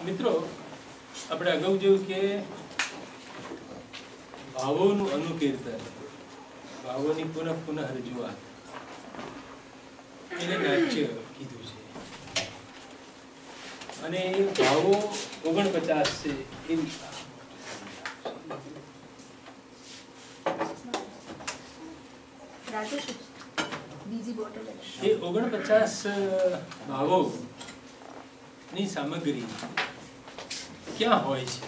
મિત્રો આપણે અગાઉ જોયું કે ભાવોનું અનુકીર્તન, ભાવોની પુનઃ રજૂઆત, એને નાટ્ય કીધું છે. અને એ ભાવો 49 છે. એ 49 ભાવો ની સામગ્રી ક્યાં હોય છે?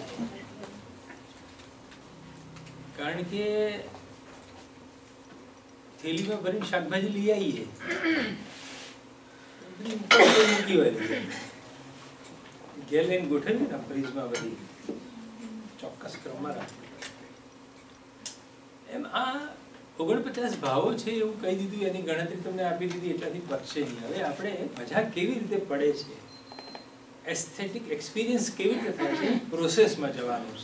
કારણ કે થેલીમાં ભરીને શાકભાજી લઈ આવીએ, મૂકી હોય ઘેર લઈને ગોઠવીએ ને ફ્રીજમાં બધી ચોક્કસ ક્રમમાં રાખીએ. એમ આ 49 ભાવો છે એવું કહી દીધું, એની ગણતરી તમને આપી દીધી, એટલાથી બચશે નહીં. હવે આપણે મજા કેવી રીતે પડે છે, એસ્થેટિક એક્સપિરિયન્સ કેવી રીતે થાય છે, પ્રોસેસમાં જવાનું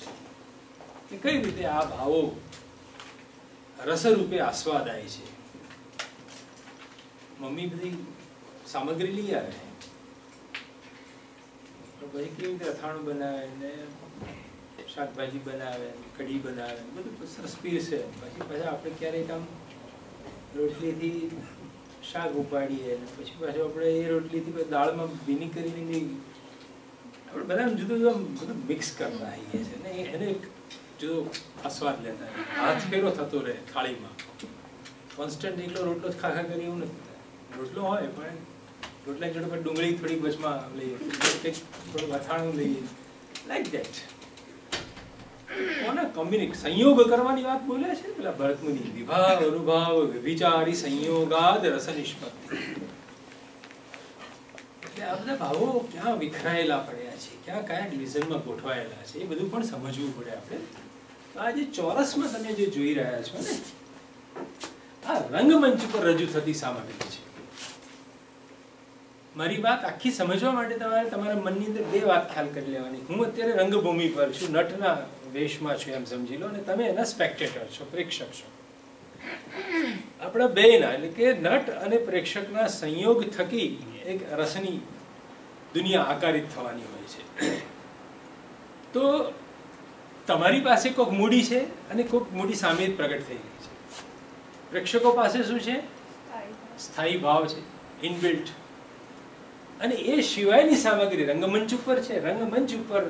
છે કે કઈ રીતે આ ભાવો રસરૂપે આસ્વાદાય છે. મમ્મી બધી સામગ્રી લઈ આવે, પછી કેવી રીતે અથાણું બનાવે ને શાકભાજી બનાવે, કઢી બનાવે, બધું સરસ પીરસે. પછી આપણે ક્યારેક આમ રોટલીથી શાક ઉપાડીએ, પછી પાછું આપણે એ રોટલીથી દાળમાં ભીની કરીને આપણે બધાને જુદું જુદું બધું મિક્સ કરતા આવીએ છીએ ને એને એક જુદો આસ્વાદ લેતા. હાથ ફેરો થતો રહે થાળીમાં. કોન્સ્ટન્ટ એકલો રોટલો જ ખાખા કરી એવું નથી. રોટલો હોય પણ રોટલા જોડે પણ ડુંગળી થોડી બચમાં લઈએ, થોડું અથાણું લઈએ, લાઈક દેટ. કોને કોમ્બિનેટ સંયોગ કરવાની વાત બોલે છે પેલા ભરતમુનિ. વિભાવ અનુભાવ વિચારી સંયોગાદ રસ નિષ્પત્તિ. એટલે આ બધા ભાવો ક્યાં વિખરાયેલા પડ્યા છે, ક્યાં કયા ડિવિઝનમાં ગોઠવાયેલા છે, એ બધું પણ સમજવું પડે આપણે. આ જે ચોરસમાં તમે જે જોઈ રહ્યા છો ને, આ રંગમંચ પર રજૂ થતી સામગ્રી છે. મારી વાત આખી સમજવા માટે તમારે તમારા મનની અંદર બે વાત ખ્યાલ કરી લેવાની. હું અત્યારે રંગભૂમિ પર છું, નટના વેશમાં છું એમ સમજી લો, અને તમે એના સ્પેક્ટેટર છો, પ્રેક્ષક છો. આપણા બેના એટલે કે નટ અને પ્રેક્ષકના સંયોગ થકી એક રસની દુનિયા આકારિત થવાની હોય છે. તો તમારી પાસે કોઈક મૂડી છે અને કોઈક મૂડી સામે જ પ્રગટ થઈ ગઈ છે. પ્રેક્ષકો પાસે શું છે? સ્થાયી ભાવ છે, ઇનબિલ્ટ. અને એ સિવાયની સામગ્રી રંગમંચ ઉપર છે. રંગમંચ ઉપર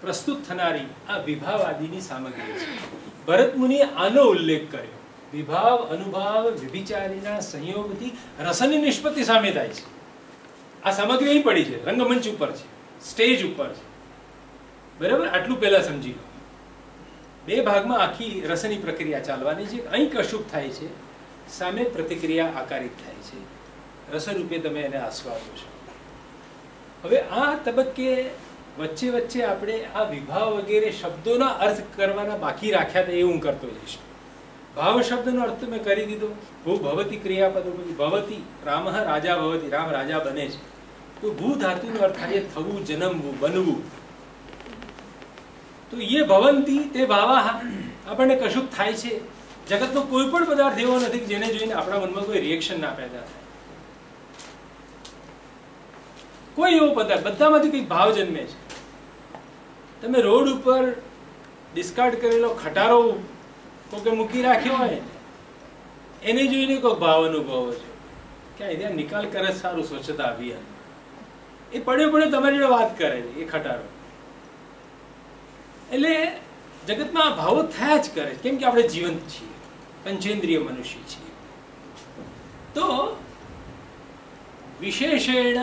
પ્રસ્તુત થનારી આ વિભાવ આદિની સામગ્રી છે. ભરત મુનિએ આનો ઉલ્લેખ કર્યો. વિભાવ અનુભાવ વિભિચારીના સંયોગથી રસની નિષ્પત્તિ સામે થાય છે. આ સામગ્રી અહીં પડી છે, રંગમંચ ઉપર છે, સ્ટેજ ઉપર છે. બરાબર? આટલું પહેલા સમજી લો. બે ભાગમાં આખી રસની પ્રક્રિયા ચાલવાની છે. અહીં કશુંક થાય છે, સામે પ્રતિક્રિયા આકારિત થાય છે. રસરૂપે તમે એને આસ્વાદો છો. હવે આ તબક્કે વચ્ચે વચ્ચે આપણે આ વિભાવ વગેરે શબ્દોના અર્થ કરવાના બાકી રાખ્યા હતા, એ હું કરતો જઈશ. ભાવ શબ્દનો અર્થ મેં કરી દીધો. ભૂ ભવતી ક્રિયાપદ ભવતી, રામ રાજા ભવતી, રામ રાજા બને છે. તો ભૂ ધાતુનો અર્થ થાય થવું, જન્મવું, બનવું. તો એ ભવંતી તે ભાવા આપણને કશુંક થાય છે. જગતનો કોઈ પણ પદાર્થ એવો નથી જેને જોઈને આપણા મનમાં કોઈ રિએક્શન ના પેદા થાય. કોઈ એવો પદાર્થ, બધામાંથી કંઈક ભાવ જન્મે છે. તમે રોડ ઉપર ડિસ્કાર્ડ કરેલો ખટારો કોકે મૂકી રાખ્યો હોય, એને જોઈને કોઈ ભાવ અનુભવો છે કે ત્યાં નિકાલ કરે સારું સ્વચ્છતા અભિયાન. એ પડ્યો તમારી જોડે વાત કરે છે એ ખટારો. એટલે જગતમાં ભાવો થયા જ કરે, કેમ કે આપણે જીવંત છીએ, પંચેન્દ્રિય મનુષ્ય છીએ. તો વિશેષેણ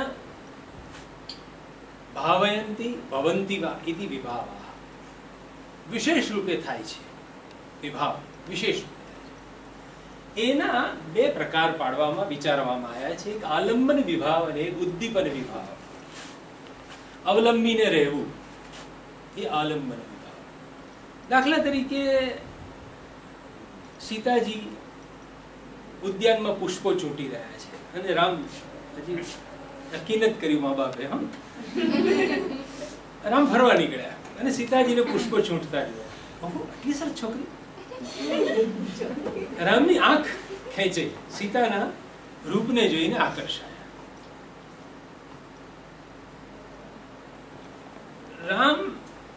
ભાવયંતી ભવંતી વા ઇતિ વિભાવા. વિશેષ રૂપે થાય છે વિભાવ, વિશેષ રૂપે. એના બે પ્રકાર પાડવામાં વિચારવામાં આવ્યા છે. એક આલંબન વિભાવ અને એક ઉદ્દીપન વિભાવ. અવલંબીને રહેવું એ આલંબન વિભાવ. દાખલા તરીકે સીતાજી ઉદ્યાનમાં પુષ્પો ચૂંટી રહ્યા છે અને રામ હજી નક્કી નથી કર્યું મા બાપે, રામ ફરવા નીકળ્યા અને સીતાજીને પુષ્પો ચૂંટતા જોયા. આટલી સરસ છોકરી. રામની આંખ ખેંચાઈ, સીતાના રૂપને જોઈને આકર્ષાયા. રામ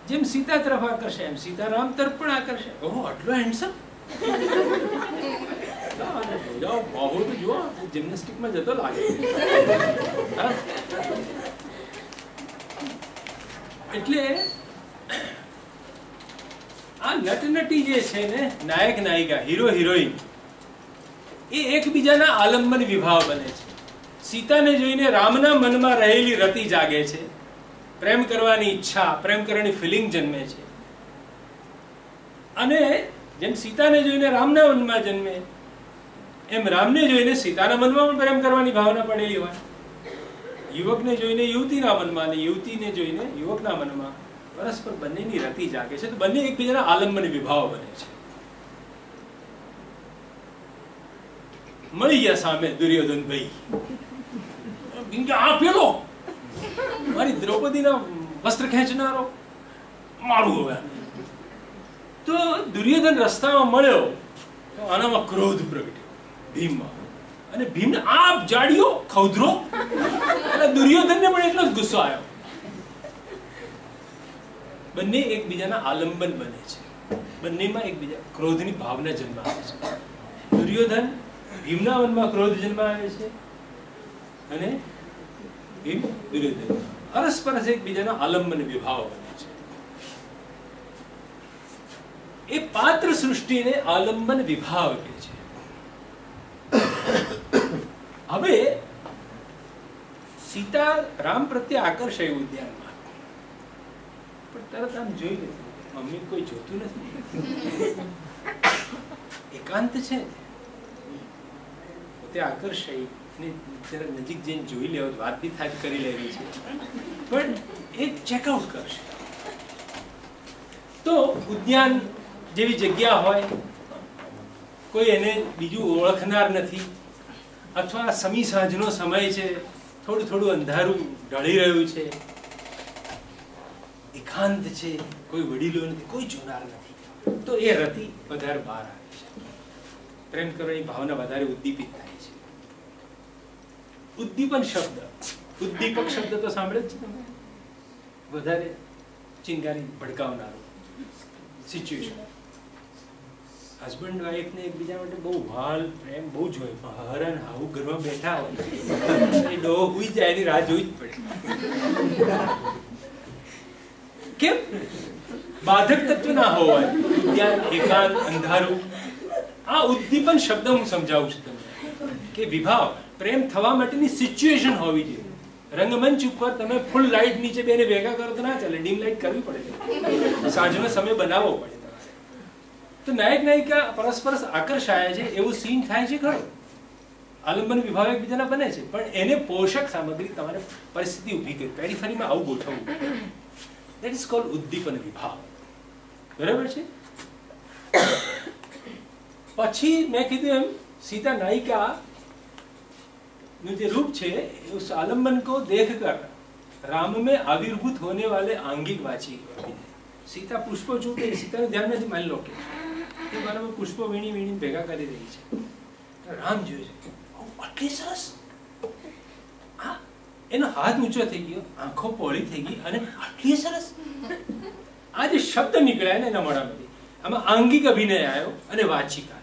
જેમ સીતા તરફ આકર્ષે એમ સીતા રામ તરફ પણ આકર્ષે. ઓહો, આટલો હેન્ડસમ, બાહુ તો જુઓ, જિમ્નેસ્ટિકમાં જતો લાગે. એટલે આ નટનટી જે છે ને, નાયક નાયિકા, હીરો હિરોઈન, એ એકબીજાના આલંબન વિભાવ બને છે. સીતાને જોઈને રામના મનમાં રહેલી રતિ જાગે છે, પ્રેમ કરવાની ઈચ્છા, પ્રેમ કરવાની ફિલિંગ જન્મે છે. અને જેમ સીતાને જોઈને રામના મનમાં જન્મે, એમ રામને જોઈને સીતાના મનમાં પણ પ્રેમ કરવાની ભાવના પડેલી હોય. યુવકને જોઈને યુવતીના મનમાં, અને યુવતીને જોઈને યુવકના મનમાં પરસ્પર બંનેની રતિ જાગે છે. તો બંને એકબીજાના આલંબન વિભાવ બને છે. મળી ગયા સામે દુર્યોધન ભાઈ, આ પેલો મારી દ્રૌપદીના વસ્ત્ર ખેંચનારો, મારું હવે. તો દુર્યોધન રસ્તામાં મળ્યો તો આનામાં ક્રોધ પ્રગટ્યો ભીમમાં, અને ભીમને આપ જાડ્યો ખૌધરો. એટલે દુર્યોધનને પણ એટલો જ ગુસ્સો આવ્યો. બંને એકબીજાના આલંબન બને છે, બંનેમાં એકબીજા ક્રોધની ભાવના જન્માવે છે. દુર્યોધન ભીમના મનમાં ક્રોધ જન્માવે છે, અને ભીમ દુર્યોધન અરસપરસ એકબીજાના આલંબન વિભાવ બને છે. એ પાત્ર સૃષ્ટિને આલંબન વિભાવ કહે છે. હવે સીતા રામ પ્રત્યે આકર્ષાય ઉદ્યાનમાં, પણ તરત આમ જોઈ લે, મમ્મી કોઈ જોતું નથી, એકાંત છે, પોતે આકર્ષાય અને જરા નજીક જઈને જોઈ લેવો, વાત બી થાય કરી લેવી છે, પણ એ ચેકઆઉટ કરશે. તો ઉદ્યાન જેવી જગ્યા હોય, કોઈ એને બીજું ઓળખનાર નથી, અથવા સમી સાંજનો સમય છે, થોડું થોડું અંધારું ઢળી રહ્યું છે, એકાંત છે, કોઈ વડીલો નથી, કોઈ જોનાર નથી, તો એ રતિ વધારે બહાર આવે છે. પ્રેમ કરવાની ભાવના વધારે ઉદ્દીપિત થાય છે. ઉદ્દીપન શબ્દ, ઉદ્દીપક શબ્દ તો સાંભળે જ છે તમે, વધારે ચિંગારી ભડકાવનારું સિચ્યુએશન. હસબન્ડ વાઈફ ને એકબીજા માટે બહુ વાલ પ્રેમ બહુ જ હોય, પણ હરણ હાવું ઘરમાં બેઠા હોય, એ ડોહો હુઈ જાય, એની રાહ જોઈ જ પડે. કેમ? બાધક તત્વ ના હોવાય, ઉદ્યાન, એકાંત, અંધારું. આ ઉદ્દીપન શબ્દ હું સમજાવું છું તમને, કે વિભાવ, પ્રેમ થવા માટેની સિચ્યુએશન હોવી જોઈએ. રંગમંચ ઉપર તમે ફૂલ લાઇટ નીચે બેને ભેગા કરો તો ના ચાલે, ડીમ લાઇટ કરવી પડે, સાંજનો સમય બનાવવો પડે. તો નાયક નાયિકા પરસ્પર આકર્ષાય છે, એવું સીન થાય છે ખરો, આલંબન વિભાવ એકબીજાના બને છે, પણ એને પોષક સામગ્રી તમારે પરિસ્થિતિ ઊભી કરી, પેરીફરીમાં આવું ગોઠવવું, દેટ ઇઝ કોલ્ડ ઉદ્દીપન વિભાવ. બરાબર છે? પછી મેં કીધું એમ, સીતા नायिका નું જે रूप છે, उस आलम्बन को देखकर राम में आविर्भूत होने वाले आंगिक वाची सीता पुष्पो चूके, सीता ध्यान नहीं, मान लो कि बराबर पुष्पो वीणी वीणी भेगा કરી રહી છે. રામ જોઈ છે, આટલી સરસ, હા, એનો હાથ ઊંચો થઈ ગયો, આંખો પોળી થઈ ગઈ, અને આટલી સરસ. આ જે શબ્દ નીકળ્યા ને એના મોઢામાંથી, આમાં આંગિક અભિનય આવ્યો અને વાચિકા,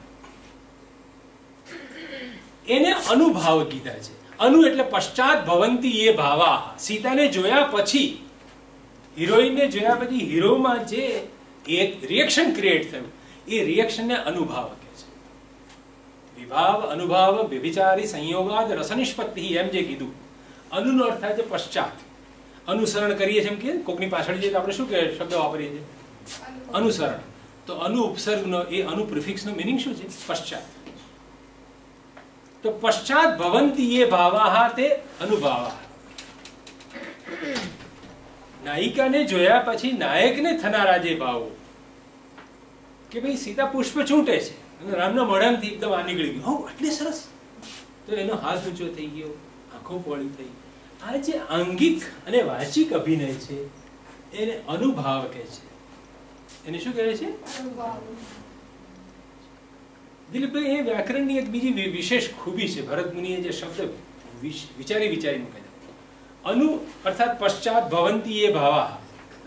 એને અનુભાવ કીધા છે. અનુ એટલે પશ્ચાત ભવંતી એ ભાવા. સીતાને જોયા પછી, હિરોઈનને જોયા પછી હીરોમાં જે એક રિએક્શન ક્રિએટ થયું, એ રિએક્શનને અનુભાવ કહે છે. વિભાવ, અનુભાવ, વ્યભિચારી સંયોગાદ રસનિષ્પત્તિ, એમ જે કીધું. અનુનો અર્થ થાય છે પશ્ચાત. અનુસરણ કરીએ છીએ, એમ કે કોકની પાછળ જઈએ તો આપણે શું કે શબ્દ વાપરીએ છીએ? અનુસરણ. તો અનુ ઉપસર્ગનો, એ અનુ પ્રિફિક્સનો મિનિંગ શું છે? પશ્ચાત. તો પશ્ચાત ભવંતી એ ભાવાહ તે અનુભાવાહ. નાયિકાને જોયા પછી નાયકને થનારા જે ભાવો, કે ભાઈ સીતા પુષ્પ ચૂંટે છે અને રામના મોઢામાંથી એકદમ આ નીકળી ગયું, હો આટલી સરસ, તો એનો હાથ ઊંચો થઈ ગયો, આંખો પોળી થઈ. આ જે આંગિક અને વાચિક અભિનય છે એને અનુભાવ કહે છે. એને શું કહે છે? દિલીપભાઈ, એ વ્યાકરણની એક બીજી વિશેષ ખૂબી છે. ભરત મુનિએ જે શબ્દ વિચારી મૂકેલા, અનુ અર્થાત પશ્ચાત ભવંતી એ ભાવા,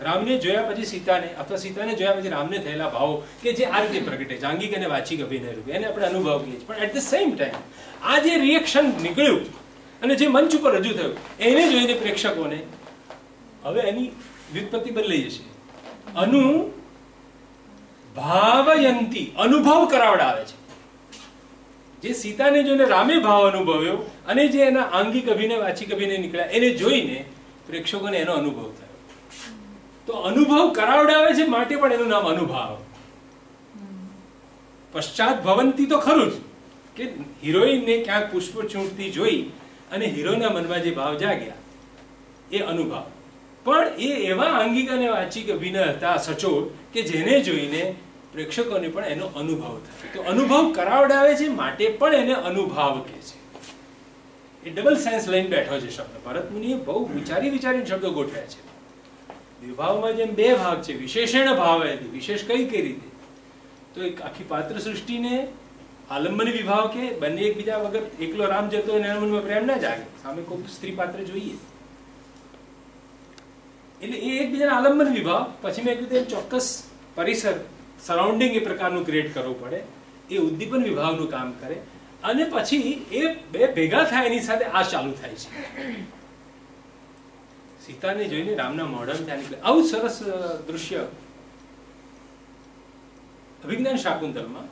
રામને જોયા પછી સીતાને અથવા સીતાને જોયા પછી રામને થયેલા ભાવો કે જે આ રીતે પ્રગટે છે, આંગિક અને વાચિક અભિનય રૂપે, એને આપણે અનુભવ કહીએ છીએ. પણ એટ ધ સેમ ટાઈમ આ જે રિએક્શન નીકળ્યું અને જે મંચ ઉપર રજૂ થયું એને જોઈને પ્રેક્ષકોને હવે એની વ્યુત્પત્તિ બદલાઈ જશે. ભાવયંતી, અનુભવ કરાવડાવે છે. જે સીતાને જોઈને રામે ભાવ અનુભવ્યો અને જે એના આંગિક અભિનય વાચિક અભિનય નીકળ્યા એને જોઈને પ્રેક્ષકોને એનો અનુભવ થયો. તો અનુભવ કરાવડાવે છે માટે પણ એનું નામ અનુભાવ. પશ્ચાત ભવંતી તો ખરું જ કે હિરોઈનને ક્યાંક પુષ્પ ચૂંટતી જોઈ અને હીરોના મનમાં જે ભાવ જાગ્યા એ અનુભાવ. પણ એ એવા આંગિક અને વાચિક અભિનય હતા સચોટ કે જેને જોઈને પ્રેક્ષકોને પણ એનો અનુભવ થાય. તો અનુભવ કરાવડાવે છે માટે પણ એને અનુભાવ કહે છે. એ ડબલ સેન્સ લઈને બેઠો છે શબ્દ. ભરત મુનિએ બહુ વિચારીને શબ્દો ગોઠવ્યા છે. વિભાવમાં જેમ બે ભાગ છે, વિશેષણ ભાવ હતી, વિશેષ કઈ રીતે, તો એક આખી પાત્ર સૃષ્ટિને આલંબન વિભાવ કે બંને એકબીજા વગર એકલો રામ જતો હોય એના મનમાં પ્રેમ ના જાગે, સામે કોઈ સ્ત્રી પાત્ર જોઈએ એટલે એ એકબીજાના આલંબન વિભાવ. પછી મેં કીધું ચોક્કસ પરિસર સરાઉન્ડિંગ એ પ્રકારનું ક્રિએટ કરવું પડે, એ ઉદ્દીપન વિભાવનું કામ કરે અને પછી એ બે ભેગા થાય એની સાથે આ ચાલુ થાય છે. સીતાને જોઈને રામના મોઢામાં ત્યાં નીકળે. આવું સરસ દૃશ્ય અભિજ્ઞાન શાકુંતલમાં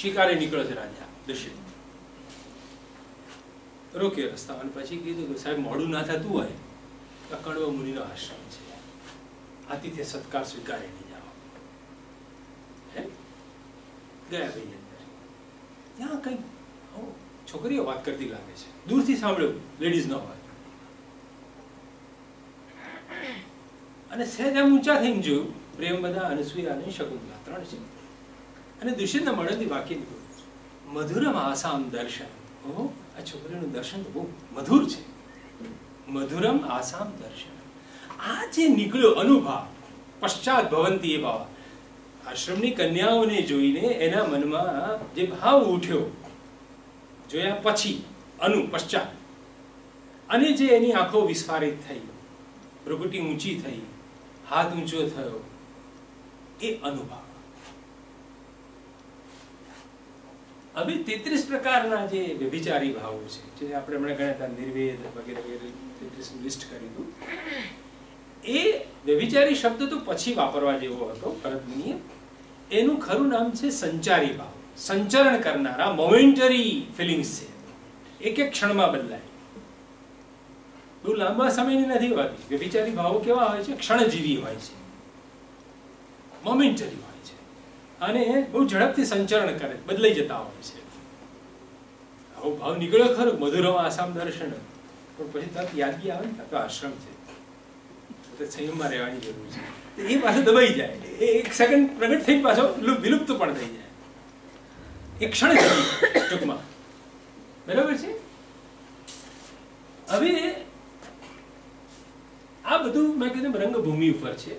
શિકારે નીકળ્યો છે રાજા દશરથ, રોક્યો રસ્તા અને પછી કીધું કે સાહેબ મોડું ના થતું હોય તો કડવો મુનિનો આશ્રમ છે, આતિથ્ય સત્કાર સ્વીકારીને જાઓ. ગયા ભાઈ અંદર ત્યાં કઈ છોકરીઓ વાત કરતી લાગે છે, દૂરથી સાંભળ્યું, લેડીઝ નો અવાજ. અને સહેજ આમ ઊંચા થઈને જોયું, પ્રેમ બધા અનસુયા અને શકુંતલા ત્રણ છે. અને દુષ્યંતના મોઢેથી વાક્ય નીકળ્યું, મધુરમ આસામ દર્શન. ઓહો, આ છોકરીનું દર્શન તો બહુ મધુર છે. મધુરમ આસામ દર્શન. આ જે નીકળ્યો અનુભાવ, પશ્ચાત ભવંતી એ ભાવ, આશ્રમની કન્યાઓને જોઈને એના મનમાં જે ભાવ ઉઠ્યો જોયા પછી, પશ્ચાત, અને જે એની આંખો વિસ્ફારિત થઈ, ભ્રુકુટી ઊંચી થઈ, હાથ ઊંચો થયો, એ અનુભાવ. હવે 33 પ્રકારના જે વ્યભિચારી ભાવો છે, જે આપણે હમણાં ગણ્યા હતા, નિર્વેદ વગેરે વગેરે 33 લિસ્ટ કરી હતું. એ વ્યભિચારી શબ્દ તો પછી વાપરવા જેવો હતો ભરત મુનિએ. એનું ખરું નામ છે સંચારી ભાવ, સંચરણ કરનારા, મોમેન્ટરી ફિલિંગ્સ છે, એક એક ક્ષણમાં બદલાય, બહુ લાંબા સમયની નથી હોતી. વ્યભિચારી ભાવો કેવા હોય છે? ક્ષણજીવી હોય છે, મોમેન્ટરી હોય છે અને બહુ ઝડપથી સંચરણ કરે, બદલાઈ જતા હોય છે. આવો ભાવ નીકળ્યો ખરો, મધુરમ આસામ દર્શન, પણ પછી તરત યાદગી આવે ને તો આશ્રમ છે, તો સંયમમાં રહેવાની જરૂર છે. એ પાછો દબાઈ જાય, એ એક સેકન્ડ પ્રગટ થઈ પાછો વિલુપ્ત પણ થઈ જાય, એક ક્ષણ ટૂંકમાં. બરાબર છે. હવે આ બધું મેં કીધું રંગભૂમિ ઉપર છે.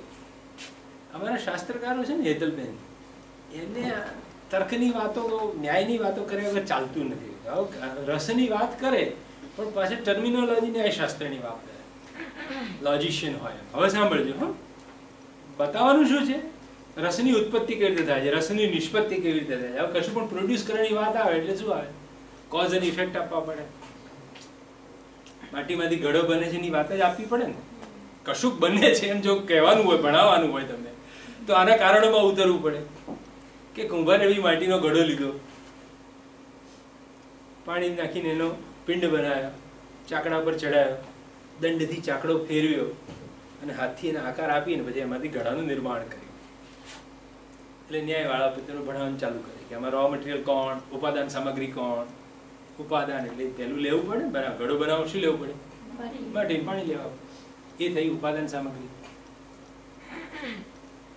અમારા શાસ્ત્રકારો છે ને હેતલબેન, એને તર્કની વાતો, ન્યાયની વાતો કર્યા વગર ચાલતું નથી. રસની વાત કરે પણ પાછળ ટર્મિનોલોજી ન્યાયશાસ્ત્રની વાત કરે, લોજિશિયન હોય. હવે સાંભળજો, હા, બતાવવાનું શું છે? રસની ઉત્પત્તિ કેવી રીતે થાય છે, રસની નિષ્પત્તિ કેવી રીતે થાય છે. હવે કશું પણ પ્રોડ્યુસ કરવાની વાત આવે એટલે શું આવે? કોઝ અને ઇફેક્ટ આપવા પડે. માટીમાંથી ઘડો બને છે એની વાત જ આપવી પડે ને. કશુંક બને છે એમ જો કહેવાનું હોય, ભણાવવાનું હોય તમને, તો આના કારણોમાં ઉતરવું પડે. કે કુંભાર એવી માટીનો ઘડો લીધો, પાણી નાખીને એનો પિંડ બનાવ્યો, ચાકડા પર ચડાયો, દંડથી ચાકડો ફેરવ્યો અને હાથથી એને આકાર આપીને પછી એમાંથી ઘડાનું નિર્માણ કર્યું. એટલે ન્યાયવાળા પોતાનું ભણાવવાનું ચાલુ કરે કે આમાં રો મટીરિયલ કોણ, ઉપાદાન સામગ્રી કોણ. ઉપાદાન એટલે પેલું લેવું પડે, બરાબર. ઘડો બનાવવા શું લેવું પડે? માટી, પાણી લેવા. એ થઈ ઉપાદાન સામગ્રી.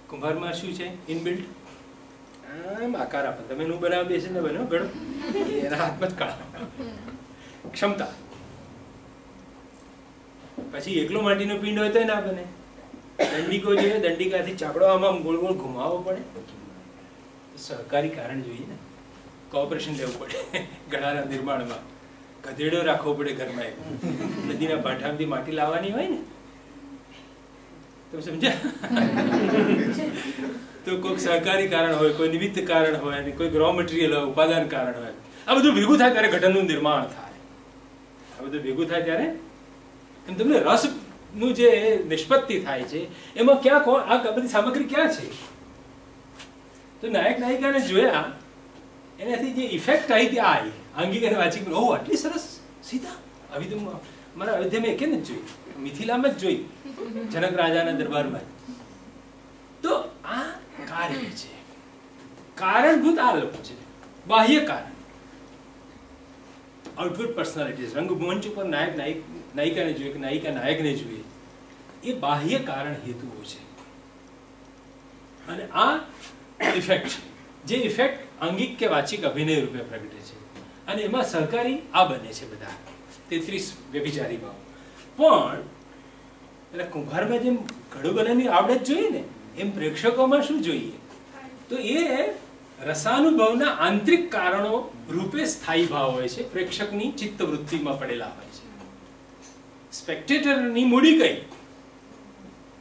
કુંભારમાં શું છે ઇનબિલ્ટ? આમ આકાર આપે. તમે નું બનાવ બેસે ને બનો ઘડો, એના હાથમાં જ કાઢો, ક્ષમતા. પછી એકલો માટીનો પિંડ હોય તો ના બને. દંડિકો જોઈએ, દંડિકાથી ચાકડો આમાં ગોળ ગોળ ઘુમાવવો પડે. સહકારી કારણ જોઈએ ને, કોઓપરેશન લેવું પડે ઘડાના નિર્માણમાં. ગધેડો રાખવો પડે ઘરમાં, એક નદીના ભાઠામાંથી માટી લાવવાની હોય ને તમે સમજ્યા? તો કોઈક સહકારી કારણ હોય, કોઈ નિમિત્ત કારણ હોય, અને કોઈ રો મટીરિયલ હોય, ઉપાદાન કારણ હોય. આ બધું ભેગું થાય ત્યારે ઘટનનું નિર્માણ થાય. આ બધું ભેગું થાય ત્યારે એમ તમને રસનું જે નિષ્પત્તિ થાય છે એમાં ક્યાં આ બધી સામગ્રી ક્યાં છે? તો નાયક નાયિકાને જોયા એનાથી જે ઇફેક્ટ આવી ત્યાં આવી આંગિક અને વાચિક. ઓહ, આટલી સરસ સીધા આવી તો મારા અયોધ્યામાં એકે ને જ જોઈ, મિથિલામાં જ જોઈ, જનક રાજાના દરબારમાં. તો આ કાર્ય છે, કારણભૂત આ લોકો છે, બાહ્ય કારણ. આઉટવર્ડ પર્સનાલિટીઝ, રંગમંચ ઉપર નાયક નાયિકાને જોઈએ કે નાયિકા નાયકને જોઈએ, એ બાહ્ય કારણ હેતુઓ છે. અને આ ઇફેક્ટ છે, જે ઇફેક્ટ આંગિક કે વાચિક અભિનય રૂપે પ્રગટે છે. અને એમાં સહકારી આ બને છે બધા 33 વ્યભિચારી ભાવ. પણ એટલે કુંભારમાં જેમ ઘડું બનાવવાની આવડત જોઈએ ને, એમ પ્રેક્ષકોમાં શું જોઈએ? તો એ રસાનુભવના આંતરિક કારણો રૂપે સ્થાયી ભાવ હોય છે, પ્રેક્ષકની ચિત્તવૃત્તિમાં પડેલા હોય છે. સ્પેક્ટેટરની મૂડી કઈ?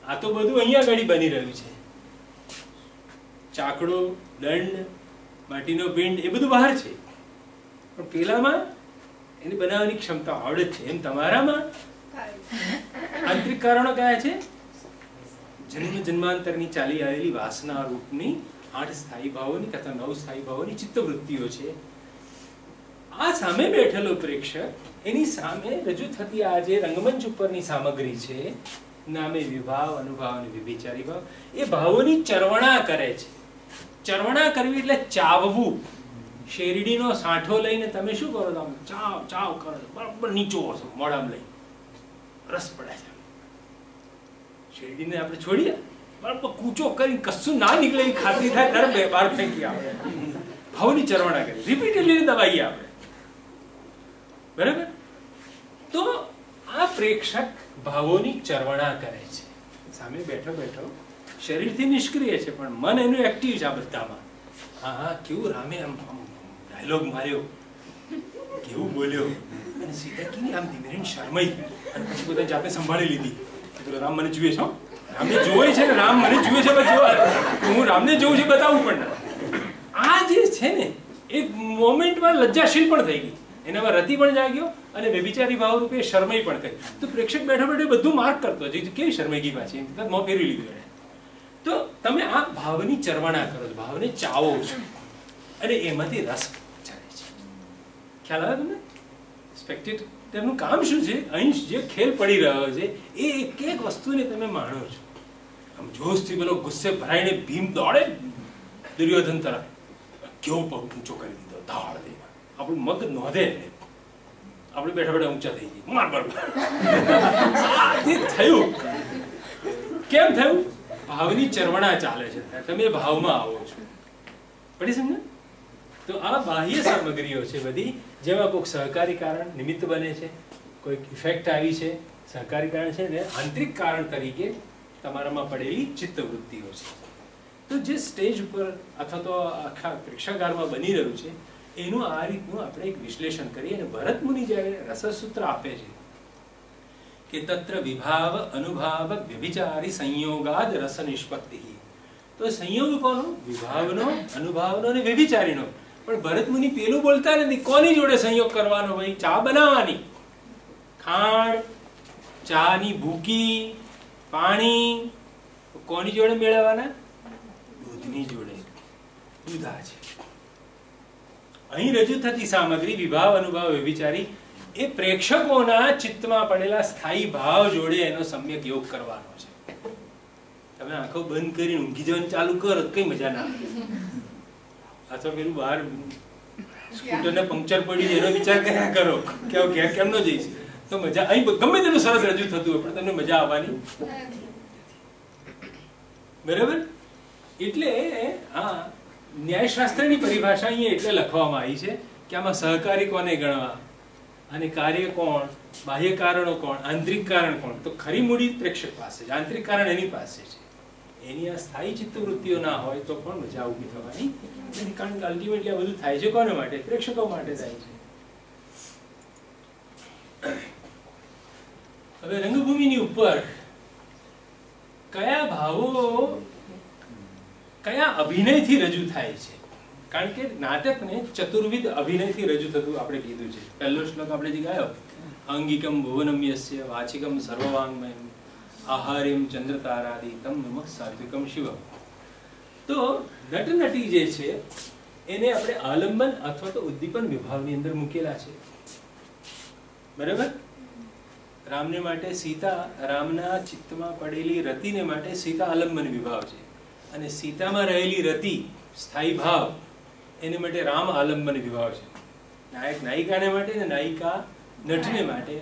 આ તો બધું અહીંયા આગળ બની રહ્યું છે. ચાકડો, દંડ, માટીનો પિંડ એ બધું બહાર છે, પણ પેલામાં એની બનાવવાની ક્ષમતા આવડે છે. એમ તમારામાં આંતરિક કારણો કયા છે? જન્મ જન્માંતરની ચાલી આવેલી વાસના રૂપની 8 સ્થાયી ભાવોની તથા 9 સ્થાયી ભાવોની ચિત્તવૃત્તિઓ છે. આ સામે બેઠેલો પ્રેક્ષક એની સામે રજૂ થતી આ જે રંગમંચ ઉપરની સામગ્રી છે, નામે વિભાવ, અનુભાવ અને વિભિચારી ભાવ, એ ભાવોની ચરવણા કરે છે. ચરવણા કરવી એટલે ચાવવું. શેરડીનો સાંઠો લઈને તમે શું કરો? આમ ચાવ ચાવ કરો, બરાબર નીચો હશો, મોઢામાં લઈ રસ પડે છે. શેરડીને આપણે છોડીએ, બરાબર કૂચો કરી કશું ના નીકળે એ ખાતરી થાય ત્યારે બહાર ફેંકી આપણે. ભાવની ચરવણા કરી, રિપીટેડલી દબાઈએ આપણે, બરાબર? તો આ પ્રેક્ષક ભાવોની ચરવણા કરે છે. સામે બેઠો બેઠો શરીરથી નિષ્ક્રિય છે, પણ મન એનું એક્ટિવ છે આ બધામાં. હા હા, કેવું રામે આમ ડાયલોગ માર્યો, કેવું બોલ્યો, અને સીધા કેવી આમ ધીમે શરમાઈ અને પછી પોતાની જાતે સંભાળી લીધી. રામ મને જુએ છે, રામને જોવે છે ને, રામ મને જુએ છે, હું રામને જોઉં છું બતાવું. પણ આ જે છે ને એક મોમેન્ટમાં લજ્જાશીલ પણ થઈ ગઈ, એનામાં રતિ પણ જાગ્યો અને વ્યભિચારી ભાવ રૂપે શરમાઈ પણ થઈ. તો પ્રેક્ષક બેઠો બેઠો બધું માર્ક કરતો હોય કેવી શરમાઈ ગઈ પાછી, મોં ફેરવી લીધું એને. તો તમે આ ભાવની ચરવણા કરો છો, ભાવને ચાવો છો, અને એમાંથી રસ ચડે છે. ખ્યાલ આવે તમને? સ્પેક્ટેટરનું કામ શું છે? અહીં જે ખેલ પડી રહ્યો છે એ એક એક વસ્તુને તમે માણો છો. આમ જોશથી પેલો ગુસ્સે ભરાઈને ભીમ દોડે દુર્યોધન તરફ, કેવો પગ ઊંચો કરી દીધો ધાડ દઈને, આપણું મગ નોંધે ને આપણે બેઠા બેઠા ઊંચા થઈ જઈએ, માર માર. જે થયું કેમ થયું? ભાવની ચરવણા ચાલે છે, તમે ભાવમાં આવો છો. પડી સમજે? તો આ બાહ્ય સામગ્રીઓ છે બધી, જેમાં કોઈક સહકારી કારણ નિમિત્ત બને છે, કોઈક ઇફેક્ટ આવી છે, સહકારી કારણ છે, ને આંતરિક કારણ તરીકે તમારામાં પડેલી ચિત્તવૃત્તિઓ છે. તો જે સ્ટેજ ઉપર અથવા તો આખા પ્રેક્ષાગારમાં બની રહ્યું છે એનું આ રીતનું આપણે એક વિશ્લેષણ કરીએ. અને ભરત મુનિ જ્યારે રસસૂત્ર આપે છે કે તત્ર વિભાવ અનુભાવ વ્યભિચારી સંયોગાદ રસ નિષ્પત્તિ, તો સંયોગ કોનો? વિભાવનો, અનુભાવનો અને વ્યભિચારીનો. પણ ભરત મુનિ પેલું બોલતા નથી. કોની જોડે સંયોગ કરવાનો? ભાઈ ચા બનાવવાની, ખાંડ, ચાની ભૂકી, પાણી કોની જોડે મેળવવાના? દૂધની જોડે. દૂધા છે. અહીં રજૂ થતી સામગ્રી વિભાવ, અનુભાવ, વ્યભિચારી એ પ્રેક્ષકોના ચિત્તમાં પડેલા સ્થાયી ભાવ જોડે એનો સમ્યક યોગ કરવાનો છે. તમે આંખો બંધ કરીને ઊંઘી જવાનું ચાલુ કરો તો કઈ મજા ના આવે. અથવા પેલું બહાર સ્કૂટરને પંક્ચર પડી એનો વિચાર કર્યા કરો કે ઘેર કેમ ન જઈશ, તો મજા અહીં ગમે તેનું સરસ રજૂ થતું હોય પણ તમને મજા આવવાની. બરાબર? એટલે હા, ન્યાયશાસ્ત્રની પરિભાષા અહીંયા એટલે લખવામાં આવી છે કે આમાં સહકારી કોને ગણવા અને કાર્ય કોણ, બાહ્ય કારણો કોણ, આંતરિક કારણ કોણ. તો ખરી મૂડી પ્રેક્ષક પાસે છે, આંતરિક કારણ એની પાસે છે. એની આ સ્થાયી ચિત્તવૃત્તિઓ ના હોય તો પણ મજા ઊભી થવાની નથી. કારણ કે અલ્ટિમેટલી આ બધું થાય છે કોને માટે? પ્રેક્ષકો માટે થાય છે. હવે રંગભૂમિની ઉપર કયા ભાવો કયા અભિનયથી રજૂ થાય છે? કારણ કે નાટકને ચતુર્વિધ અભિનયથી રજૂ થતું આપણે કીધું છે. પહેલો શ્લોક આપણે જે ગાયો, અંગિકમ ભુવનમ યસ્ય વાચિકમ સર્વવાંગમયમ આહાર્યમ ચંદ્રતારાદિતમ નમઃ સાત્વિકમ શિવમ. તો નટનટી જે છે એને આપણે આલંબન અથવા તો ઉદ્દીપન વિભાવની અંદર મૂકેલા છે. બરાબર? રામને માટે સીતા, રામના ચિત્તમાં પડેલી રતિને માટે સીતા આલંબન વિભાવ છે, અને સીતામાં રહેલી રતિ સ્થાયી ભાવ એને માટે રામ આલંબન વિભાવ છે. નાયક નાયિકાને માટે ને નાયિકા નટને માટે,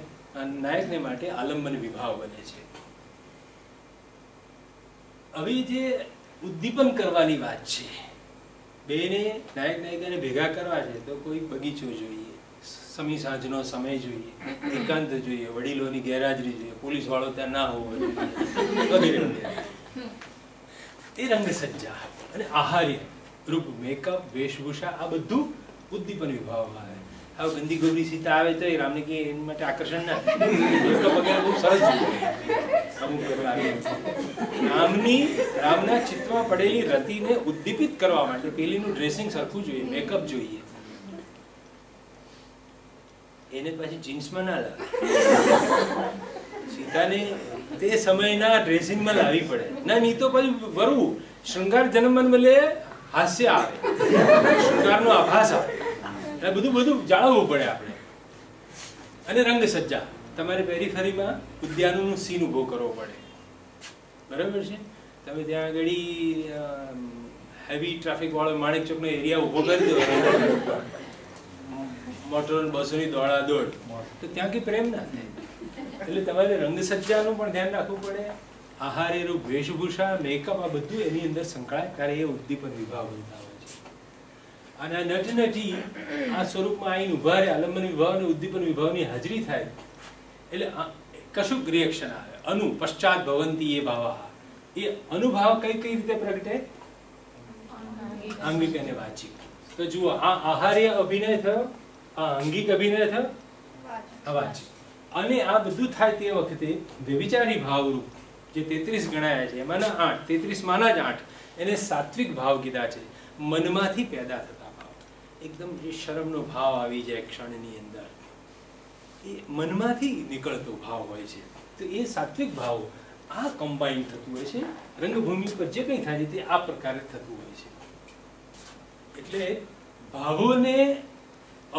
નાયકને માટે આલંબન વિભાવ બને છે. હવે જે ઉદ્દીપન કરવાની વાત છે, બેને નાયક નાયિકાને ભેગા કરવા છે તો કોઈ બગીચો જોઈએ, સમી સાંજનો સમય જોઈએ, એકાંત જોઈએ, વડીલોની ગેરહાજરી જોઈએ, પોલીસ વાળો ત્યાં ના હોવો જોઈએ, વગેરે વગેરે. એ રંગસજ્જા અને આહાર્ય, રૂપ, મેકઅપ, વેશભૂષા, આ બધું ઉદ્દીપન વિભાવમાં આવે. હવે ગંદી ગોબરી સીતા આવે તો એ રામને કે એની માટે આકર્ષણ ના મેકઅપ વગેરે બહુ સરસ રામના ચિત્તમાં પડેલી રતિને ઉદ્દીપિત કરવા માટે પેલીનું ડ્રેસિંગ સરખું જોઈએ, મેકઅપ જોઈએ. એને પછી જીન્સમાં ના લાવે, સીતાને તે સમયના ડ્રેસિંગમાં લાવવી પડે. ના નહીં તો પછી વરવું શૃંગાર જન્મન મળે, હાસ્ય આવે, શૃંગારનો આભાસ આવે, એટલે બધું જાળવવું પડે આપણે. અને રંગ સજ્જા, તમારે પેરીફરીમાં ઉદ્યાનોનું સીન ઉભો કરવો પડે. બરાબર છે? તમે ત્યાં આગળ હેવી ટ્રાફિક વાળો માણેક ચોકનો એરિયા ઉભો કરી દો, મોટરો બસોની દોડા દોડ, તો ત્યાં કઈ પ્રેમ ના થાય. એટલે તમારે રંગસજ્જાનું પણ ધ્યાન રાખવું પડે. આહાર્ય, રૂપ, વેશભૂષા, મેકઅપ, આ બધું એની અંદર સંકળાય, ત્યારે એ ઉદ્દીપન વિભાવ બનતા હોય છે. અને આ નટનટી આ સ્વરૂપમાં આવીને ઉભા રહે, આલંબન વિભાવ અને ઉદ્દીપન વિભાવની હાજરી થાય એટલે કશુંક રિએક્શન આવે. અનુ પશ્ચાત ભવંતી એ ભાવા, એ અનુભાવ કઈ કઈ રીતે પ્રગટે? આંગિક અને વાચિક. તો જુઓ, આ આહાર્ય અભિનય થયો, આ અંગિક અભિનય થયો, વાચિક. અને આ બધું થાય તે વખતે વ્યભિચારી ભાવરૂપ જે 33 ગણાયા છે એમાંના 8, 33 માના જ 8, એને સાત્વિક ભાવ કીધા છે. મનમાંથી પેદા થતા ભાવ, એકદમ જે શરમનો ભાવ આવી જાય ક્ષણની અંદર, એ મનમાંથી નીકળતો ભાવ હોય છે. તો એ સાત્વિક ભાવો આ કમ્બાઈન થતું હોય છે. રંગભૂમિ પર જે કંઈ થાય છે તે આ પ્રકારે થતું હોય છે. એટલે ભાવોને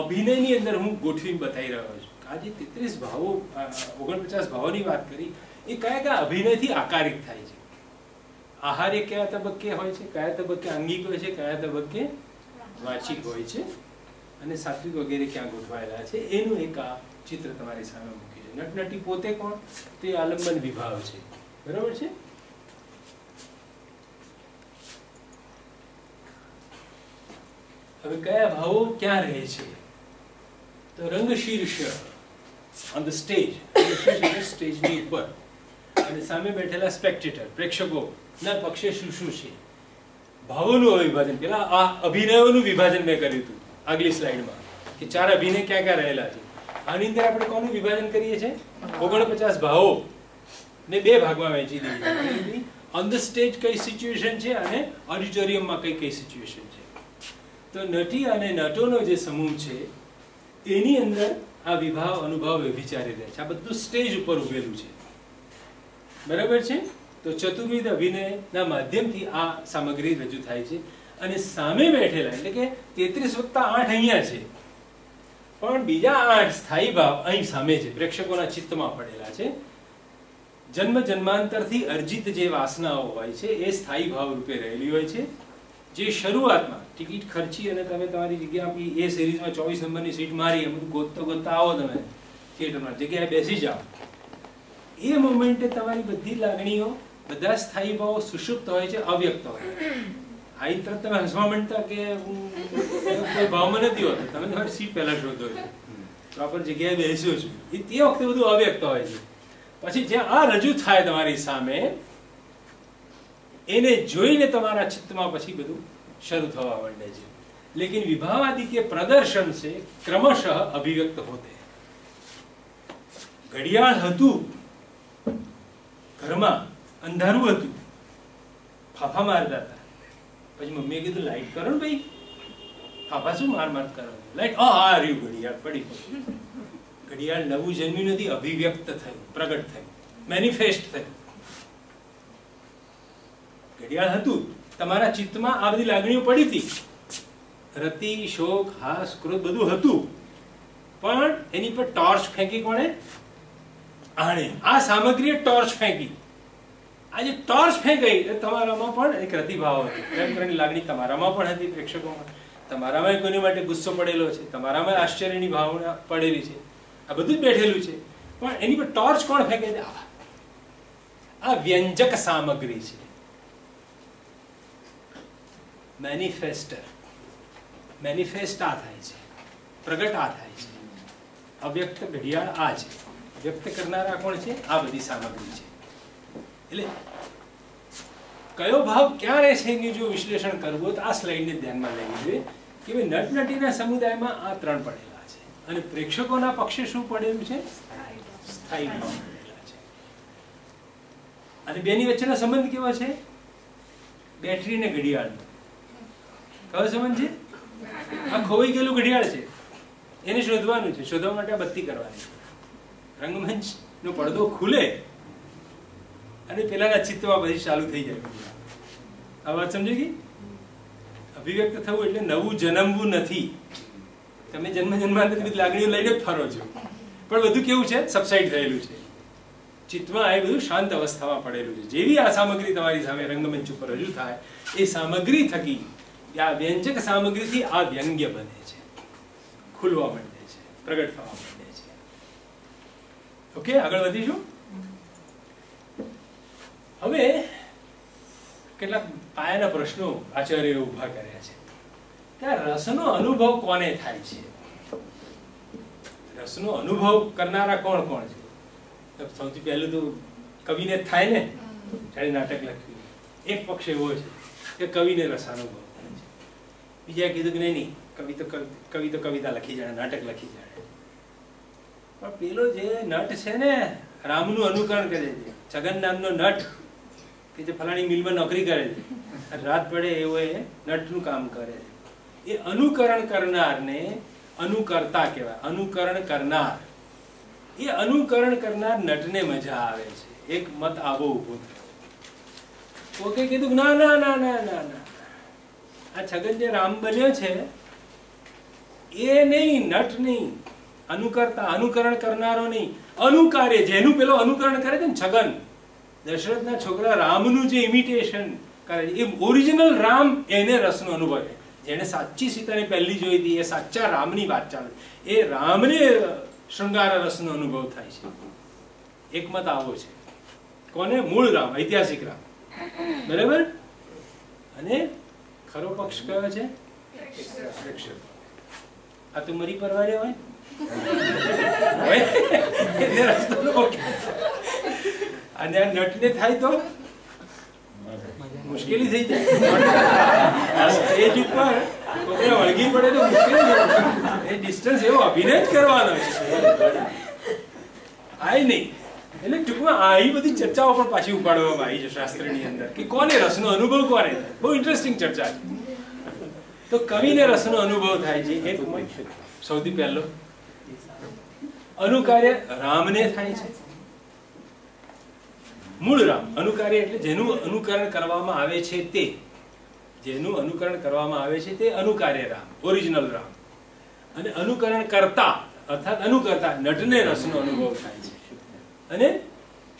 અભિનયની અંદર હું ગોઠવી બતાવી રહ્યો છું. આ જે 33 ભાવો, 49 ભાવોની વાત કરી, એ કયા કયા અભિનયથી આકારિત થાય છે. આહાર્ય કયા તબક્કે હોય છે, કયા તબક્કે અંગિક હોય છે, કયા તબક્કે વાચિક હોય છે, અને સાત્વિક વગેરે ક્યાં ગોઠવાયેલા છે, એનું એક આ ચિત્ર તમારી સામે મૂકી છે. નટનટી પોતે કોણ? તે આલંબન વિભાવ છે. બરાબર છે? હવે કયા ભાવો ક્યાં રહે છે? તો રંગ શીર્ષ ઓન ધ સ્ટેજ, સ્ટેજની ઉપર, અને સામે બેઠેલા સ્પેક્ટેટર, પ્રેક્ષકો ના પક્ષે શું શું છે. ભાવોનું વિભાજન, પેલા આ અભિનયોનું વિભાજન મેં કર્યું હતું આગલી સ્લાઇડમાં, કે 4 અભિનય ક્યાં ક્યાં રહેલા છે. આની અંદર આપણે કોનું વિભાજન કરીએ છીએ? 49 ભાવો ને 2 ભાગમાં વહેંચી દઈએ. ઓન ધ સ્ટેજ કઈ સિચ્યુએશન છે અને ઓડિટોરિયમમાં કઈ કઈ સિચ્યુએશન છે. તો નટી અને નટોનો જે સમૂહ છે એની અંદર આ વિભાવ, અનુભાવ, વ્યભિચારી રહે છે. આ બધું સ્ટેજ ઉપર ઉભેલું છે. બરાબર છે? તો ચતુર્વિધ અભિનયના માધ્યમથી આ સામગ્રી રજૂ થાય છે. અને સામે બેઠેલા, એટલે કે 33 વત્તા 8 અહીંયા છે, પણ બીજા 8 સ્થાયી ભાવ અહીં સામે છે, પ્રેક્ષકોના ચિત્તમાં પડેલા છે. જન્મ જન્માંતરથી અર્જિત જે વાસનાઓ હોય છે એ સ્થાયી ભાવ રૂપે રહેલી હોય છે. જે શરૂઆતમાં ટિકિટ ખર્ચી અને તમે તમારી જગ્યા આપી, એ સિરીઝમાં 24 નંબરની સીટ મારી, એમ ગોતતા ગોતતા આવો તમે થિયેટરમાં, જગ્યાએ બેસી જાઓ, એ મોમેન્ટે તમારી બધી લાગણીઓ, બધા સ્થાયી ભાવો સુષુપ્ત હોય છે, અવ્યક્ત હોય. આઈ તરત તમે હસવા માંડતા કે કોઈ ભાવમાં નથી હોતો, તમે તમારી સીટ પહેલા શોધો છો, પ્રોપર જગ્યાએ બેસ્યો છો, એ તે વખતે બધું અવ્યક્ત હોય છે. પછી જ્યાં આ રજૂ થાય તમારી સામે, એને જોઈને તમારા ચિત્તમાં પછી બધું શરૂ થવા માંડે છે. લેકિન વિભાવાદિ કે પ્રદર્શન છે ક્રમશઃ અભિવ્યક્ત હોતે. ઘડિયાળ હતું ઘરમાં અંધારું હતું, ફાફા મારતા હતા. પછી મમ્મીએ કીધું લાઈટ કરો ને ભાઈ, ફાફા શું માર કરો? લાઈટ આ રહ્યું ઘડિયાળ પડી. ઘડિયાળ નવું જન્મ્યું નથી, અભિવ્યક્ત થયું, પ્રગટ થયું, મેનિફેસ્ટ થયું. ઘડિયાળ હતું, તમારા ચિત્તમાં આ બધી લાગણીઓ પડી હતી, રતિ, શોક, હાસ, ક્રોધ બધું હતું, પણ એની પર ટોર્ચ ફેંકી કોણે? આણે. આ સામગ્રીએ ટોર્ચ ફેંકી. આ જે ટોર્ચ ફેંકાઈ તમારામાં પણ એક રતિભાવ હતો, પ્રેમ કરવાની લાગણી તમારામાં પણ હતી, પ્રેક્ષકોમાં. તમારામાં કોઈની માટે ગુસ્સો પડેલો છે, તમારામાં આશ્ચર્યની ભાવના પડેલી છે, આ બધું જ બેઠેલું છે, પણ એની પર ટોર્ચ કોણ ફેંકે છે? આ વ્યંજક સામગ્રી છે, મેનિફેસ્ટર. મેનિફેસ્ટ આ થાય છે, પ્રગટ આ થાય છે. અવ્યક્ત ઘડિયાળ આ છે, વ્યક્ત કરનારા કોણ છે? આ બધી સામગ્રી છે. એટલે કયો ભાવ ક્યાં રહે છે એનું જો વિશ્લેષણ કરવું તો આ સ્લાઇડને ધ્યાનમાં લેવી જોઈએ કે ભાઈ નટનટીના સમુદાયમાં આ ત્રણ પડેલા છે, અને પ્રેક્ષકોના પક્ષે શું પડેલું છે? સ્થાયી ભાવ પડેલા છે. અને બેની વચ્ચેનો સંબંધ કેવો છે? બેટરી ને ઘડિયાળનો. કયો સંબંધ છે? આ ખોવાઈ ગયેલું ઘડિયાળ છે, એને શોધવાનું છે. શોધવા માટે આ બત્તી કરવાની. રંગમંચ નો પડદો ખુલે અને પેલાના ચિત્તમાં બધી ચાલુ થઈ જાય. આ વાત સમજી ગઈ? અભિવ્યક્ત થવું એટલે નવું જન્મવું નથી. તમે જન્મ જન્માંતર બધી લાગણીઓ લઈને જ ફરો છો, પણ બધું કેવું છે? સબસાઇડ થયેલું છે ચિત્તમાં. એ બધું શાંત અવસ્થામાં પડેલું છે. જેવી આ સામગ્રી તમારી સામે રંગમંચ ઉપર રજૂ થાય, એ સામગ્રી થકી, આ વ્યંજક સામગ્રીથી આ વ્યંગ્ય બને છે, ખુલવા માંડે છે, પ્રગટ થવા માંડે છે. ઓકે, આગળ વધીશું. હવે કેટલાક પાયાના પ્રશ્નો આચાર્ય ઉભા કર્યા છે કે આ રસનો અનુભવ કોને થાય છે? રસનો અનુભવ કરનારા કોણ કોણ છે? સૌથી પહેલું તો કવિને જ થાય ને, જ્યારે નાટક લખ્યું. એક પક્ષ એવો છે કે કવિને રસાનુભવ થાય છે. બીજા કીધું કે નહીં, કવિ તો કવિતા લખી જાણે, નાટક લખી જાણે. પણ પેલો જે નટ છે ને, રામનું અનુકરણ કરે છે. છગન નામનો નટ કે જે ફલાણી મિલમાં નોકરી કરે છે, રાત પડે એવો એ નટનું કામ કરે છે. એ અનુકરણ કરનારને અનુકર્તા કહેવાય. અનુકરણ કરનાર, એ અનુકરણ કરનાર નટને મજા આવે છે. એક મત આવો ઉભો થયો. કોકે કીધું ના ના ના ના ના ના, આ છગન જે રામ બન્યો છે એ નહીં, નટ નહીં, અનુકર્તા, અનુકરણ કરનારો નહીં, અનુકાર્ય. જેનું પેલો અનુકરણ કરે છે ને છગન, દશરથના છોકરા રામનું જે ઇમિટેશન કરે છે, એ ઓરિજિનલ રામ, એને રસનો અનુભવ છે. જેને સાચી સીતાને પહેલી જોઈ હતી, એ સાચા રામની વાત ચાલે, એ રામને શૃંગાર રસનો અનુભવ થાય છે. એક મત આવો છે. કોને? મૂળ રામ, ઐતિહાસિક રામ. બરાબર. અને ખરો પક્ષ કયો છે? પ્રેક્ષક. આ તો મરી પરવારે હોય અને આ નટને થાય તો મુશ્કેલી થઈ જાય. સ્ટેજ ઉપર વળગી પડે તો મુશ્કેલી. એ ડિસ્ટન્સ એવો અભિનય જ કરવાનો છે, આય નહીં. એટલે ટૂંકમાં આવી બધી ચર્ચાઓ પણ પાછી ઉપાડવામાં આવી છે શાસ્ત્રની અંદર કે કોને રસનો અનુભવ કોને થાય. બહુ ઇન્ટરેસ્ટિંગ ચર્ચા છે. તો કવિને રસનો અનુભવ થાય છે. એક સૌથી પહેલો અનુકાર્ય રામને થાય છે. મૂળ રામ. અનુકાર્ય એટલે જેનું અનુકરણ કરવામાં આવે છે તે, જેનું અનુકરણ કરવામાં આવે છે તે અનુકાર્ય રામ, ઓરિજિનલ રામ. અને અનુકરણ કરતા અર્થાત અનુકર્તા નટને રસનો અનુભવ થાય છે. અને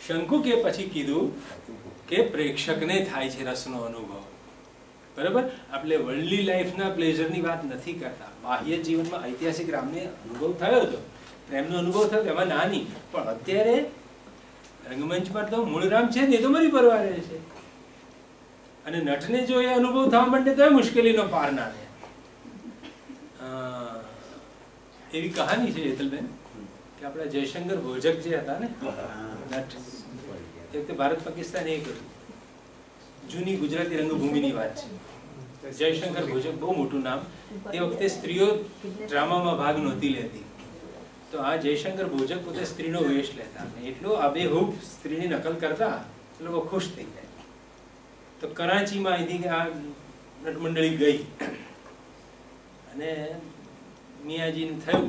શંકુ કે પછી કીધું કે પ્રેક્ષકને થાય છે રસનો અનુભવ. બરાબર. આપણે વર્લ્ડલી લાઈફના પ્લેઝરની વાત નથી કરતા. બાહ્ય જીવનમાં ઐતિહાસિક રામને અનુભવ થયો હતો, પ્રેમનો અનુભવ થયો, એમાં નાની. પણ અત્યારે રંગમંચ પર તો મૂળ રામ છે ને, એ તો મરી પરવારે છે. અને નટને જો એ અનુભવ થવા માંડે તો મુશ્કેલીનો પાર ના રહે. એવી કહાની છે હેતલબેન કે આપણા જયશંકર ભોજક જે હતા ને નટ, એ વખતે ભારત પાકિસ્તાન એક હતું. જૂની ગુજરાતી રંગભૂમિની વાત છે. જયશંકર ભોજક બહુ મોટું નામ. એ વખતે સ્ત્રીઓ ડ્રામામાં ભાગ નહોતી લેતી, તો આ જયશંકર ભોજક પોતે સ્ત્રીનો વેશ લેતા, એટલો આબેહૂબ સ્ત્રીની નકલ કરતા લોકો ખુશ થઈ જાય. તો કરાચીમાં અહીંથી આ નટમંડળી ગઈ અને મિયાજીને થયું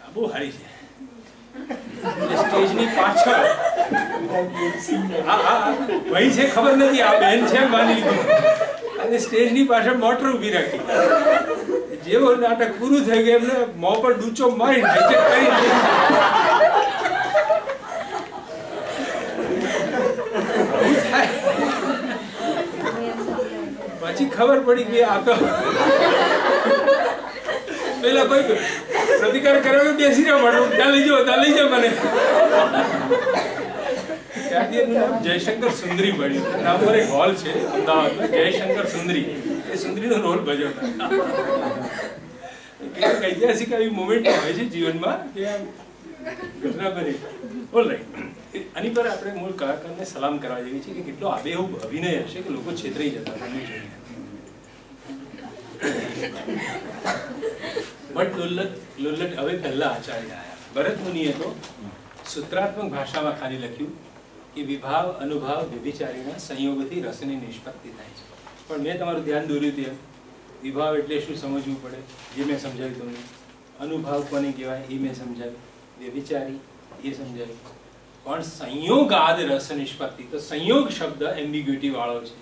આ બહુ સારી છે. સ્ટેજની પાછળ ભાઈ છે ખબર નથી, આ બેન છે માની લીધું, અને સ્ટેજની પાછળ મોટર ઉભી રાખી. જેવો નાટક પૂરું થઈ ગયું એમને મોં પર ડૂચો મારી હાઈટેક કરી પછી ખબર પડી કે આ તો પેલા કોઈ પ્રતિકાર કર્યો કે બેસી રહ્યો મળું ત્યાં લઈ જાઓ મને. ત્યાંથી નામ જયશંકર સુંદરી પડ્યું. નામ પર એક હોલ છે અમદાવાદમાં, જયશંકર સુંદરી. એ સુંદરીનો રોલ ભજવતા. ઐતિહાસિક આવી મોમેન્ટ હોય છે જીવનમાં કે આમ ઘટના બની. ઓલરાઈટ, આની પર આપણે મૂળ કલાકારને સલામ કરવા જેવી છે કે કેટલો આબેહૂબ અભિનય હશે કે લોકો છેતરાઈ જતા તમને જોઈને. બટ લોલ્લટ હવે પહેલા આચાર્ય આવ્યા. ભરત મુનિએ તો સૂત્રાત્મક ભાષામાં ખાલી લખ્યું કે વિભાવ અનુભાવ વ્યભિચારીના સંયોગથી રસની નિષ્પત્તિ થાય છે. પણ મેં તમારું ધ્યાન દોર્યું ત્યાં વિભાવ એટલે શું સમજવું પડે એ મેં સમજાવ્યું તમને. અનુભાવ કોને કહેવાય એ મેં સમજાવ્યું. વ્યભિચારી એ સમજાવ્યું. પણ સંયોગાદ રસ નિષ્પત્તિ, તો સંયોગ શબ્દ એમ્બિગ્યુટી વાળો છે,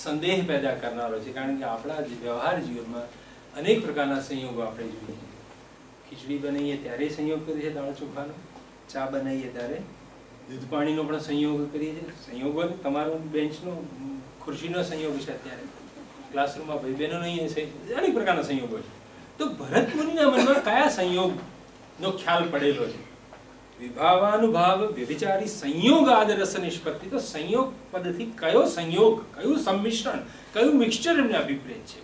સંદેહ પેદા કરનારો છે. કારણ કે આપણા વ્યવહાર જીવનમાં અનેક પ્રકારના સંયોગો આપણે જોઈએ છીએ. ખીચડી બનાવીએ ત્યારે સંયોગ કરીએ છીએ દાળ ચોખાનો, ચા બનાવીએ ત્યારે દૂધ પાણીનો પણ સંયોગ કરીએ છીએ. સંયોગો તમારો બેન્ચનો ખુરશીનો સંયોગ છે, અત્યારે ક્લાસરૂમમાં ભાઈ બહેનો નહીં, અનેક પ્રકારના સંયોગો છે. તો ભરત મુનિના મનમાં કયા સંયોગનો ખ્યાલ પડેલો છે? વિભાવાનુભાવ વ્યભિચારી સંયોગાદ રસ નિષ્પત્તિ. તો સંયોગ પદથી કયો સંયોગ, કયું સંમિશ્રણ, કયું મિક્સચર એમને અભિપ્રેત છે?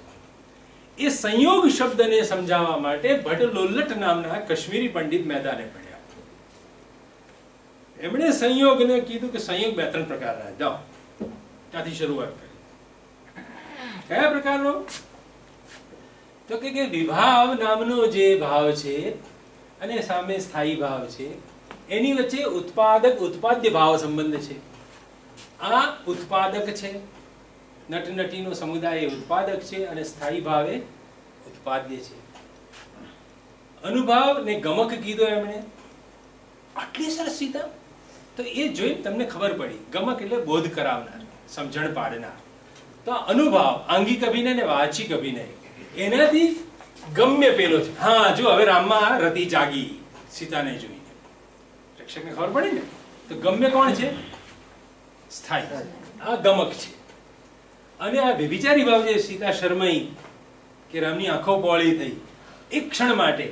એ સંયોગ શબ્દને સમજાવવા માટે ભટ્ટ લોલ્લટ નામના કાશ્મીરી પંડિત મેદાને પડ્યા. એમણે સંયોગને કીધું કે સંયોગ બે ત્રણ પ્રકારના, જાઓ ત્યાંથી શરૂઆત કરી. કયા પ્રકારનો? તો કે વિભાવ નામનો જે ભાવ છે અને સામે સ્થાયી ભાવ છે, એની વચ્ચે ઉત્પાદક ઉત્પાદ્ય ભાવ સંબંધ છે. આ ઉત્પાદક છે, નટ નટીનો સમુદાય ઉત્પાદક છે અને સ્થાયી ભાવ એ ઉત્પાદ્ય છે. અનુભાવ ને ગમક કીધો એમણે. આટલી સરસ સીતા. તો એ જોઈ તમને ખબર પડી, ગમક એટલે બોધ કરાવનાર, સમજણ પાડનાર. તો અનુભાવ આંગિક અભિનય ને વાચિક અભિનય, એનાથી ગમ્ય પેલો છે. હા, જો હવે રામમાં રતિ જાગી સીતાને જોઈને, પ્રેક્ષકને ખબર પડી ને. તો ગમ્ય કોણ છે? સ્થાયી. આ ગમક છે. અને આ વ્યભિચારી ભાવ જે સીતા શરમાઈ કે રામની આંખો પોળી થઈ, એક ક્ષણ માટે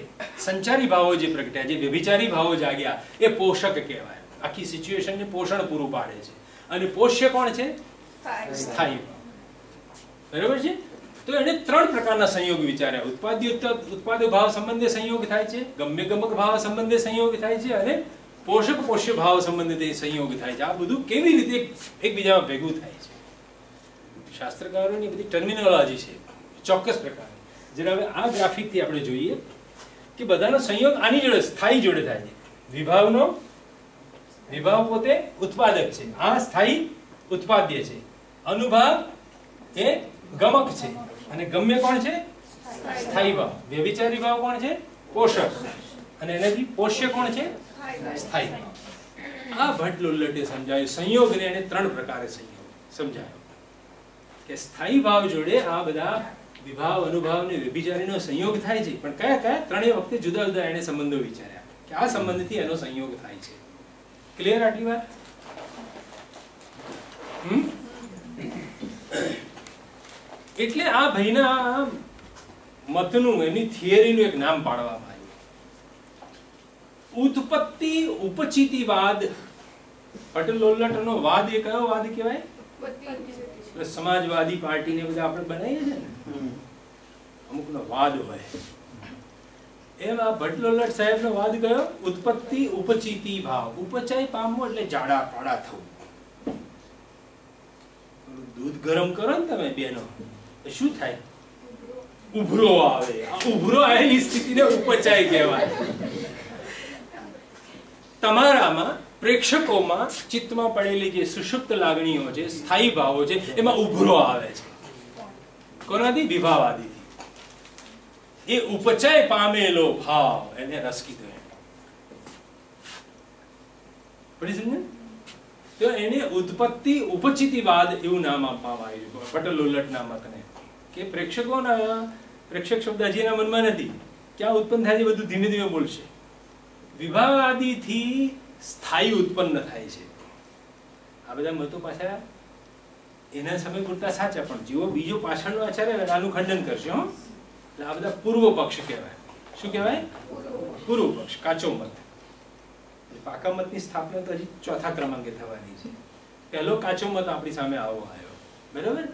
સંચારી ભાવો જે પ્રગટ્યા, જે વ્યભિચારી ભાવો જાગ્યા, એ પોષક કહેવાય. આખી સિચ્યુએશનને પોષણ પૂરું પાડે છે. અને પોષ્ય કોણ છે? સ્થાયી ભાવ. બરાબર છે? તો એને ત્રણ પ્રકારના સંયોગ વિચાર્યા. ઉત્પાદ્ય ભાવ સંબંધે સંયોગ થાય છે, ગમ્ય ગમક ભાવ સંબંધે સંયોગ થાય છે, અને પોષક પોષ્ય ભાવ સંબંધિત સંયોગ થાય છે. આ બધું કેવી રીતે એકબીજામાં ભેગું થાય છે? શાસ્ત્રકારોની બધી ટર્મિનોલોજી છે ચોક્કસ પ્રકારની. જરા હવે આ ગ્રાફિકથી આપણે જોઈએ કે બધાનો સંયોગ આની જોડે સ્થાયી જોડે થાય છે. વિભાવ પોતે ઉત્પાદક છે, આ સ્થાયી ઉત્પાદ્ય છે. અનુભાવ એ ગમક છે, અને ગમ્ય કોણ છે? સ્થાયી ભાવ. વ્યભિચારી ભાવ કોણ છે? પોષક. અને એનાથી પોષ્ય કોણ છે? સ્થાયી ભાવ. આ ભટ્ટ લોલ્લટે સમજાયું. સંયોગને એને ત્રણ પ્રકારે સંયોગ સમજાયો કે સ્થાયી ભાવ જોડે આ બધા વિભાવ અનુભાવ ને વ્યભિચારીનો સંયોગ થાય છે. પણ કયા કયા? ત્રણેય વખતે જુદા જુદા એને સંબંધો વિચાર્યા કે આ સંબંધથી એનો સંયોગ થાય છે. ક્લિયર આટલી વાત? એટલે આ ભાઈના મતનું, એની થિયરીનું એક નામ પાડવામાં આવ્યું, ઉત્પત્તિ ઉપચિતિવાદ. ભટ્ટ લોલ્લટનો વાદ એ કયો વાદ કહેવાય? સમાજવાદી પાર્ટી ને બધા આપણે બનાવીએ છીએ ને, અમુકનો વાદ હોય એમ આ ભટ્ટ લોલ્લટ સાહેબનો વાદ કયો? ઉત્પત્તિ ઉપચિતિ ભાવ. ઉપચાય પામવું એટલે જાડા પાડા થવું. દૂધ ગરમ કરો ને તમે બેનો, શું થાય? ઉભરો આવે. આ ઉભરો આવેલી સ્થિતિને ઉપચાય કહેવાય. તમારામાં પ્રેક્ષકોમાં ચિત્તમાં પડેલી જે સુષુપ્ત લાગણીઓ છે, સ્થાયી ભાવો છે, એમાં ઉભરો આવે છે. કોનાથી? વિભાવાદીથી. એ ઉપચય પામેલો ભાવ એને રસ કીધો. પડી સમજે? તો એને ઉત્પત્તિ ઉપચિતિવાદ એવું નામ આપવામાં આવ્યું ભટ્ટલોલ્લટના મતને, કે પ્રેક્ષકોના, પ્રેક્ષક શબ્દ હજી એના મનમાં નથી, ક્યાં ઉત્પન્ન થાય છે બધું ધીમે ધીમે બોલશે. વિભાવાદીથી સ્થાયી ઉત્પન્ન થાય છે. આ બધા મતો પાછા એના સમય પૂરતા સાચા, પણ જેવો બીજો પાછળનો આચાર્ય આનું ખંડન કરશે. એટલે આ બધા પૂર્વ પક્ષ કહેવાય. શું કહેવાય? પૂર્વ પક્ષ, કાચો મત. પાકા મતની સ્થાપના તો હજી ચોથા ક્રમાંકે થવાની છે. પહેલો કાચો મત આપણી સામે આવો આવ્યો, બરાબર?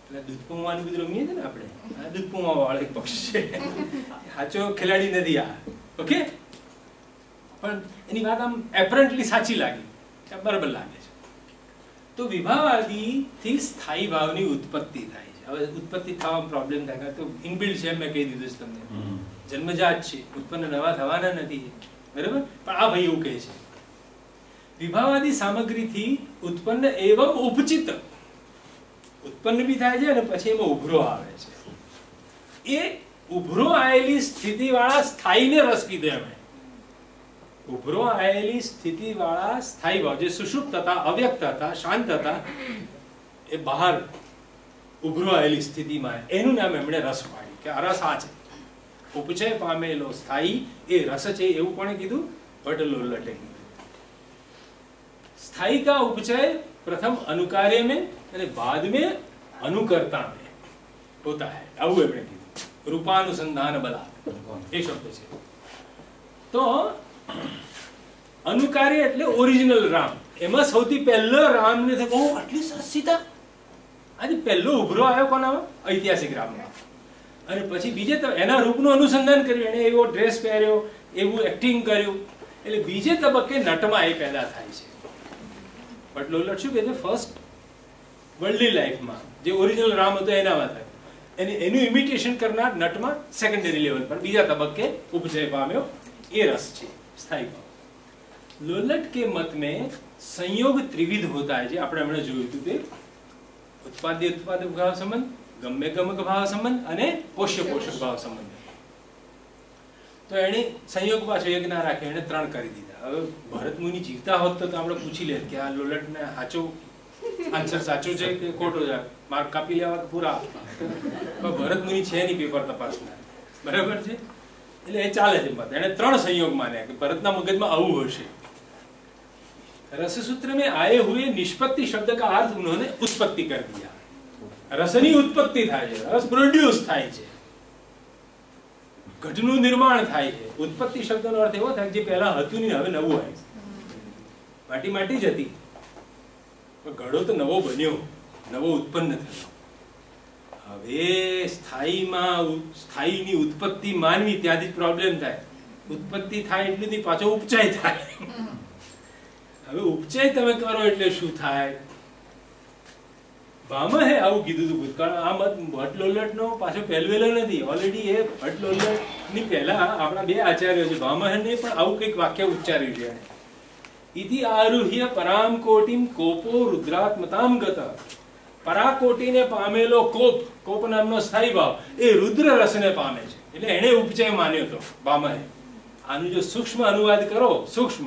એટલે દૂધપૌવાનું બધું રમીએ છીએ ને આપણે, આ દૂધપૌવા વાળો એક પક્ષ છે, સાચો ખેલાડી નથી આ. ઓકે, પણ એની વાત આમ એપરન્ટલી સાચી લાગી, બરાબર લાગે છે. તો વિભાવાદી થી સ્થાયી ભાવની ઉત્પત્તિ થાય છે. હવે ઉત્પત્તિ થવામાં પ્રોબ્લેમ થાય તો ઇનબિલ્ડ છે, મેં કહી દીધું છે તમને, જન્મજાત છે, ઉત્પન્ન નવા થવાના નથી, બરાબર? પણ આ ભાઈ એવું કહે છે, વિભાવાદી સામગ્રીથી ઉત્પન્ન એવમ ઉપચિત, ઉત્પન્ન બી થાય છે અને પછી એમાં ઉભરો આવે છે. એ ઉભરો આયેલી સ્થિતિ વાળા સ્થાયીને રસ કીધો. એમણે ઉભરો આયેલી સ્થિતિ વાળા સ્થાયી ભાવ, જે સુષુપ્ત હતા, અવ્યક્ત હતા, શાંત હતા, એ બહાર ઉભરો આયેલી સ્થિતિમાં એનું નામ એમણે રસ પાડ્યું, કે આ રસ આ છે. ઉપચય પામેલો સ્થાયી એ રસ છે, એવું કોણે કીધું? ભટ્ટલોલ્લટે કીધું. स्थायी का उपचय प्रथम अनुकार्य में અને बाद में अनुकर्ता में होता है. આવું એમણે કીધું. રૂપાનુસંધાન બલાत् એ શબ્દ છે. તો અનુકાર્ય એટલે ઓરિજિનલ રામ. એમાં સૌથી પહેલો રામ ને બહુ આટલી સરસ સીતા, આજે પહેલો ઉભરો આવ્યો કોનામાં? ઐતિહાસિક રામમાં. અને પછી બીજે એના રૂપનું અનુસંધાન કર્યું, એને એવો ડ્રેસ પહેર્યો, એવું એક્ટિંગ કર્યું, એટલે બીજે તબક્કે નટમાં એ પેદા થાય છે. ભટ્ટલોલ્લટ શું કહે છે? ફર્સ્ટ વર્લ્ડલી લાઈફમાં જે ઓરિજિનલ રામ હતો એનામાં થાય, એનું ઇમિટેશન કરનાર નટમાં સેકન્ડરી લેવલ પર બીજા તબક્કે ઉપજય પામ્યો. એ રસ છે સ્થાયી ભાવ. लोल्लट के मत में संयोग त्रिविध होता है. જે આપણે હમણાં જોયું હતું તે ઉત્પાદ્ય ઉત્પાદક ભાવ સંબંધ, ગમ્ય ગમક ભાવ સંબંધ અને પોષ્ય પોષક ભાવ સંબંધ. તો એને સંયોગ પાછો એક ના રાખ્યો, એને 3 કરી દીધા. હવે ભરત મુનિ જીવતા હોત તો આપણે પૂછી લે કે આ લોલ્લટને સાચો આન્સર સાચો છે કે ખોટો છે, માર્ક કાપી લેવા પૂરા. પણ ભરત મુનિ છે નહીં પેપર તપાસનાર, બરાબર છે? એટલે એ ચાલે છે મત. એને 3 સંયોગ માન્યા કે ભરતના મગજમાં આવું હશે. रससूत्र में आए हुए निष्पत्ति शब्द का अर्थ उन्होंने उत्पत्ति कर दिया. रसनी उत्पत्ति થાય છે, રસ પ્રોડ્યુસ થાય છે, ઘટનું નિર્માણ થાય છે. ઉત્પત્તિ શબ્દનો અર્થ એવો થાય જે પહેલા હતું નહીં હવે નવું આવ્યું. માટી માટી જ હતી પણ ઘડો તો નવો બન્યો, નવો ઉત્પન્ન થયો. હવે સ્થાયીની ઉત્પત્તિ માનવી ત્યાંથી પ્રોબ્લેમ થાય. ઉત્પત્તિ થાય એટલી પાછો ઉપચાય થાય. હવે ઉપચય તમે કરો એટલે શું થાય? ભામહે આવું કીધું હતું ભૂતકાળ. આ મત ભટ્ટલોલ્લટનો પાછો પહેલવેલો નથી. ઓલરેડી એ ભટ્ટલોલ્લટની પહેલા આપણા 2 આચાર્યો છે, ભામહે ને પણ આવું કંઈક વાક્ય ઉચ્ચાર્યું છે. ઇતિ આરુહ્ય પરામ કોટિમ કોપો રુદ્રાત્મતામ ગત. પરાકોટીને પામેલો કોપ નામનો સ્થાયી ભાવ એ રુદ્ર રસને પામે છે. એટલે એને ઉપચય માન્યો હતો ભામહે. આનું જો સૂક્ષ્મ અનુવાદ કરો, સૂક્ષ્મ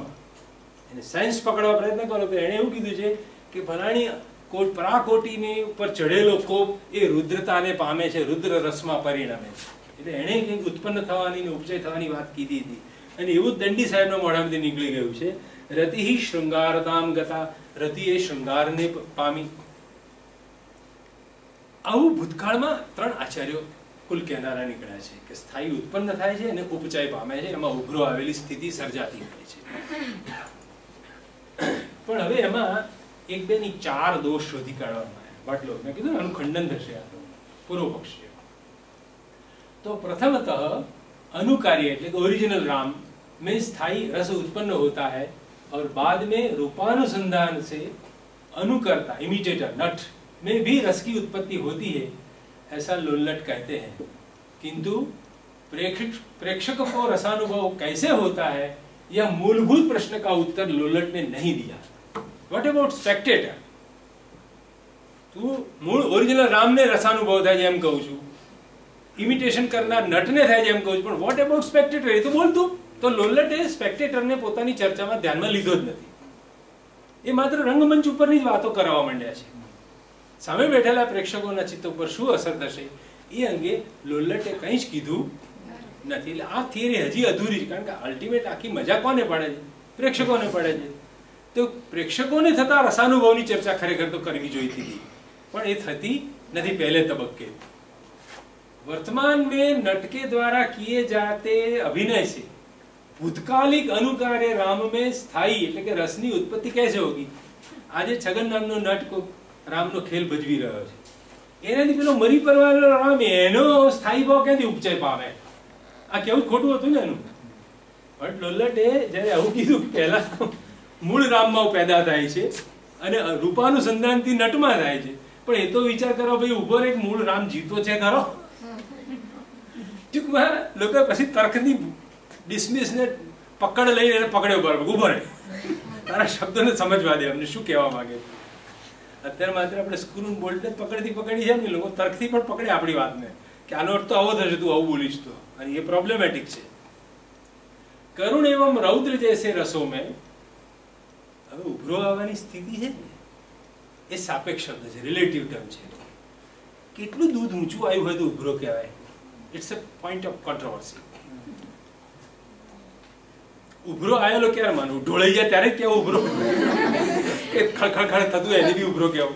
એને સાયન્સ પકડવા પ્રયત્ન કરો તો એણે એવું કીધું છે કે ફલાણી પરાકોટીની ઉપર ચઢેલો કોપ એ રુદ્રતાને પામે છે, રુદ્ર રસમાં પરિણમે છે. એટલે એણે કંઈક ઉત્પન્ન થવાની ઉપચય થવાની વાત કીધી હતી. અને એવું દંડી સાહેબના મોઢામાંથી નીકળી ગયું છે, રતિ શૃંગારતામ ગતા. રતિ એ શૃંગારને પામી. આવું ભૂતકાળમાં 3 આચાર્યો કુલ કહેનારા નીકળ્યા છે કે સ્થાયી ઉત્પન્ન થાય છે અને ઉપચય પામે છે, એમાં ઉભરો આવેલી સ્થિતિ સર્જાતી હોય છે. પણ હવે એમાં 1-2 ની 4 દોષ શોધી કાઢવામાં આવ્યા. ભટ્ટલો મેં કીધું આનું ખંડન થશે આ પૂર્વ પક્ષીય. તો પ્રથમતઃ अनुकार्य એટલે કે ओरिजिनल राम में स्थायी रस उत्पन्न होता है और बाद में रूपानुसंधान से अनुकर्ता इमिटेटर नट में भी रस की उत्पत्ति होती है, ऐसा लोल्लट कहते हैं. किंतु प्रेक्षक को रसानुभव कैसे होता है यह मूलभूत प्रश्न का उत्तर लोलट ने नहीं दिया। What about Spectator? તું મૂળ ઓરિજિનલ રામને રસાનુભવ થાય છે એમ કહું છું, ઇમિટેશન કરનાર નટને થાય છે એમ કહું છું, પણ વોટ અબાઉટ સ્પેક્ટેટર એ તો બોલતું. તો લોલટે સ્પેક્ટેટરને પોતાની ચર્ચામાં ધ્યાનમાં લીધો જ નથી. એ માત્ર રંગમંચ ઉપરની જ વાતો કરવા માંડ્યા છે. સામે બેઠેલા પ્રેક્ષકોના ચિત્ત ઉપર શું અસર થશે એ અંગે લોલટે કંઈ જ કીધું નથી. એટલે આ થિયરી હજી અધૂરી છે, કારણ કે અલ્ટિમેટ આખી મજા કોને પડે છે? પ્રેક્ષકોને પડે છે. તો પ્રેક્ષકોને થતા રસાનુભવની ચર્ચા ખરેખર તો કરવી જોઈતી હતી, પણ એ થતી નથી પહેલે તબક્કે. वर्तमान में नटके द्वारा किए जाते अभिनय से भूतकालिक अनुकार्य राम में स्थायी એટલે કે રસની ઉત્પત્તિ कैसे होगी? આજે છગન નામનો નટ કો રામનો ખેલ ભજવી રહ્યો છે, એનાથી પેલો મરી પરવાળો રામ એનો સ્થાયી ભાવ ક્યાંથી ઉપજય પામે? આ કેવું ખોટું હતું ને એનું. બટ લોલટે જ્યારે આવું કીધું, પહેલા મૂળ રામમાં પેદા થાય છે અને રૂપાનુસંધાનથી નટમાં થાય છે, પણ એ તો વિચાર કરો ભાઈ, ઉભો રે, મૂળ રામ જીવતો છે ખરો? ટૂંકમાં લોકો પછી તર્કની ડિસમિસ ને પકડ લઈને એને પકડ્યો બરાબર, ઉભો રહે, તારા શબ્દોને સમજવા દે, અમને શું કહેવા માંગે. અત્યારે માત્ર આપણે સ્ક્રૂ બોલ્ટને પકડી છે ને, લોકો તર્કથી પણ પકડે આપણી વાતને કે આનો અર્થ તો આવો થશે, તું આવું બોલીશ તો, અને એ પ્રોબ્લેમેટિક છે. કરુણ એવમ રૌદ્ર જૈસે રસો મેં હવે ઉભરો આવવાની સ્થિતિ છે એ સાપેક્ષ શબ્દ છે, રિલેટિવ ટર્મ છે. કેટલું દૂધ ઊંચું આવ્યું હોય તો ઉભરો કહેવાય? It's a point of controversy. ઉભરો આવેલો ક્યારે માનવું? ઢોળાઈ જાય ત્યારે કેવો ઉભરો? કે ખળખળ થતું એની બી ઉભરો કેવો?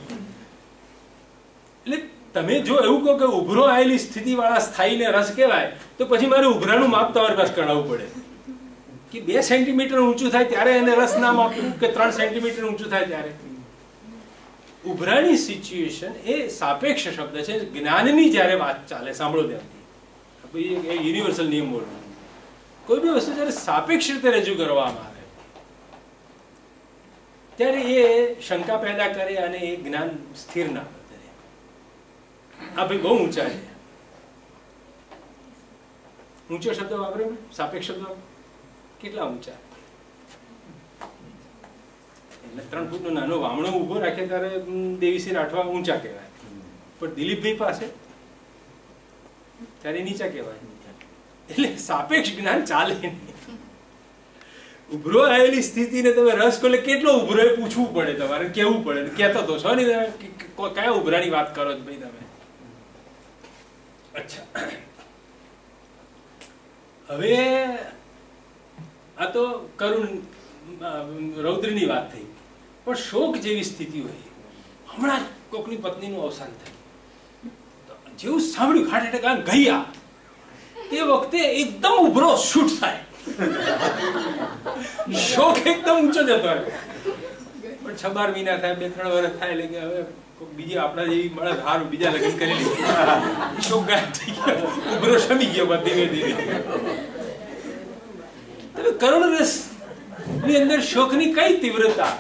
એટલે તમે જો એવું કહો કે ઉભરો આવેલી સ્થિતિ વાળા સ્થાયીને રસ કહેવાય, તો પછી મારે ઉભરાનું માપ તમારી પાસે કઢાવવું પડે કે 2 સેન્ટીમીટર ઊંચું થાય ત્યારે એને રસ નામ આપવું, કે 3 સેન્ટીમીટર ઊંચું થાય ત્યારે. ઉભરાની સિચ્યુએશન એ સાપેક્ષ શબ્દ છે. જ્ઞાનની જ્યારે વાત ચાલે, સાંભળો ત્યાંથી યુનિવર્સલ નિયમ બોલો, કોઈ બી વસ્તુ જયારે સાપેક્ષ રીતે રજૂ કરવામાં આવે ત્યારે એ શંકા પેદા કરે અને એ જ્ઞાન સ્થિર ના કરે. આ ભાઈ બહુ ઊંચા છે, ઊંચો શબ્દ વાપરે, સાપેક્ષ શબ્દ કેટલા ઊંચા? એટલે 3 ફૂટનો નાનો વામણો ઉભો રાખે ત્યારે દેવીસિંહ રાઠવા ઊંચા કહેવાય, પણ દિલીપભાઈ પાસે ત્યારે નીચા કહેવાય. એટલે સાપેક્ષ જ્ઞાન ચાલે નહીં. ઉભરો આવેલી સ્થિતિને તમે રસ કોલે કેટલો ઉભરો એ પૂછવું પડે, તમારે કેવું પડે. કહેતો તો છો ને તમે, કયા ઉભરાની વાત કરો છો ભાઈ તમે? અચ્છા, હવે આ તો કરુણ રૌદ્રની વાત થઈ, પણ શોક જેવી સ્થિતિ હોય, હમણાં જ કોકની પત્નીનું અવસાન થયું, જેવું સાંભળ્યું હાર્ટ એટેક આમ ગયા, તે વખતે એકદમ ઉભરો શૂટ થાય, શોક એકદમ ઊંચો જતો હોય. પણ 6-12 મહિના થાય, 2-3 વર્ષ થાય, એટલે કે હવે બીજી આપણા જેવી મળે હાર બીજા લગ્ન કરી લીધું, શોક ગાયબ થઈ ગયો, ઉભરો શમી ગયો ધીરે ધીરે. કરુણ રસ ની અંદર શોકની કઈ તીવ્રતા,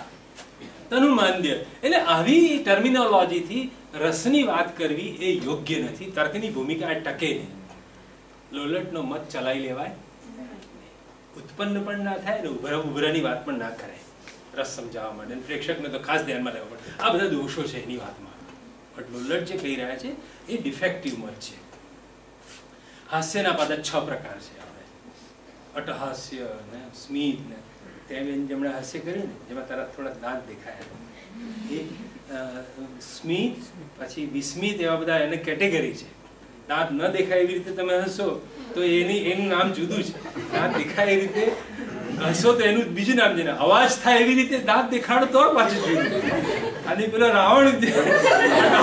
તનું માન્ય. એટલે આવી ટર્મિનોલોજીથી રસની વાત કરવી એ યોગ્ય નથી. તર્કની ભૂમિકા ટકે નહીં. લોલટનો મત ચલાવી લેવાય, ઉત્પન્ન પણ ના થાય ને ઉભરાની વાત પણ ના કરાય રસ સમજાવવા માટે. પ્રેક્ષકને તો ખાસ ધ્યાનમાં લેવા પડે. આ બધા દોષો છે એની વાતમાં, પણ લોલટ જે કહી રહ્યા છે એ ડિફેક્ટિવ મત છે. હાસ્યના પાછા 6 પ્રકાર છે. અટહાસ્ય ને સ્મિત ને તેમ જેમણે હાસ્ય કર્યું ને, જેમાં તારા થોડા દાંત દેખાયા, એ સ્મિત, પછી વિસ્મિત, એવા બધા એને કેટેગરી છે. દાંત ન દેખાય એવી રીતે તમે હસો તો એનું નામ જુદું છે. દાંત દેખાય એવી રીતે હસો તો એનું બીજું નામ છે. ને અવાજ થાય એવી રીતે દાંત દેખાડો તો પાછું જુદું. અને પેલો રાવણ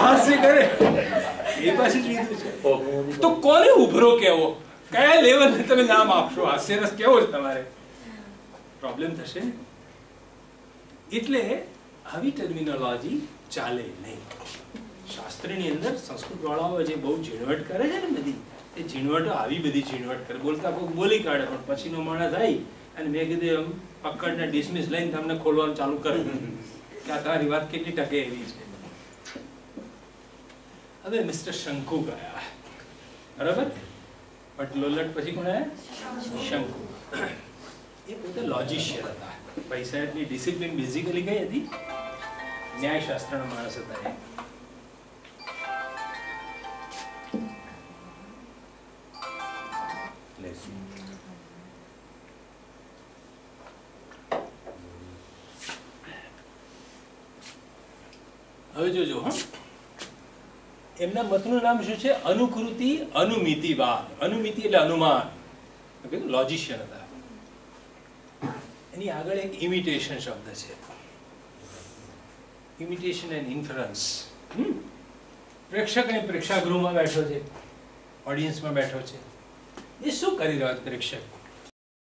હાસ્ય કરે એ પાછું જુદું છે. તો કોને ઉભરો કેવો, કયા લેવલને તમે નામ આપશો? હાસ્યરસ કેવો છે તમારે? પ્રોબ્લેમ થશે. એટલે આવી ટર્મિનોલોજી ચાલે નહીં. શાસ્ત્રની અંદર સંસ્કૃત વાળાઓ જે બહુ ઝીણવટ કરે છે ને, બધી એ ઝીણવટો આવી બધી ઝીણવટ કરે. બોલતા કોઈ બોલી કાઢે, પણ પછીનો માણસ આવી અને મેં કીધું એમ પકડને ડિસમિસ લઈને તમને ખોલવાનું ચાલુ કર્યું કે આ તારી વાત કેટલી ટકે એવી છે. હવે મિસ્ટર શંકુ ગયા, બરાબર? બટ લોલટ પછી કોણ આવ્યા? શંકુ. એ પોતે લોજિશિયન હતા. ભાઈ સાહેબની ડિસિપ્લિન બેઝિકલી કઈ હતી? ન્યાયશાસ્ત્રના માણસ હતા એ. હવે જોજો હા, એમના મતનું નામ શું છે? અનુકૃતિ અનુમિતિવાદ. અનુમિતિ એટલે અનુમાન. લોજિશિયન હતા. એની આગળ એક ઇમિટેશન શબ્દ છે. Imitation and inference. પ્રેક્ષક અહીં પ્રેક્ષાગૃહમાં બેઠો છે, ઓડિયન્સમાં બેઠો છે. એ શું કરી રહ્યો છે પ્રેક્ષક?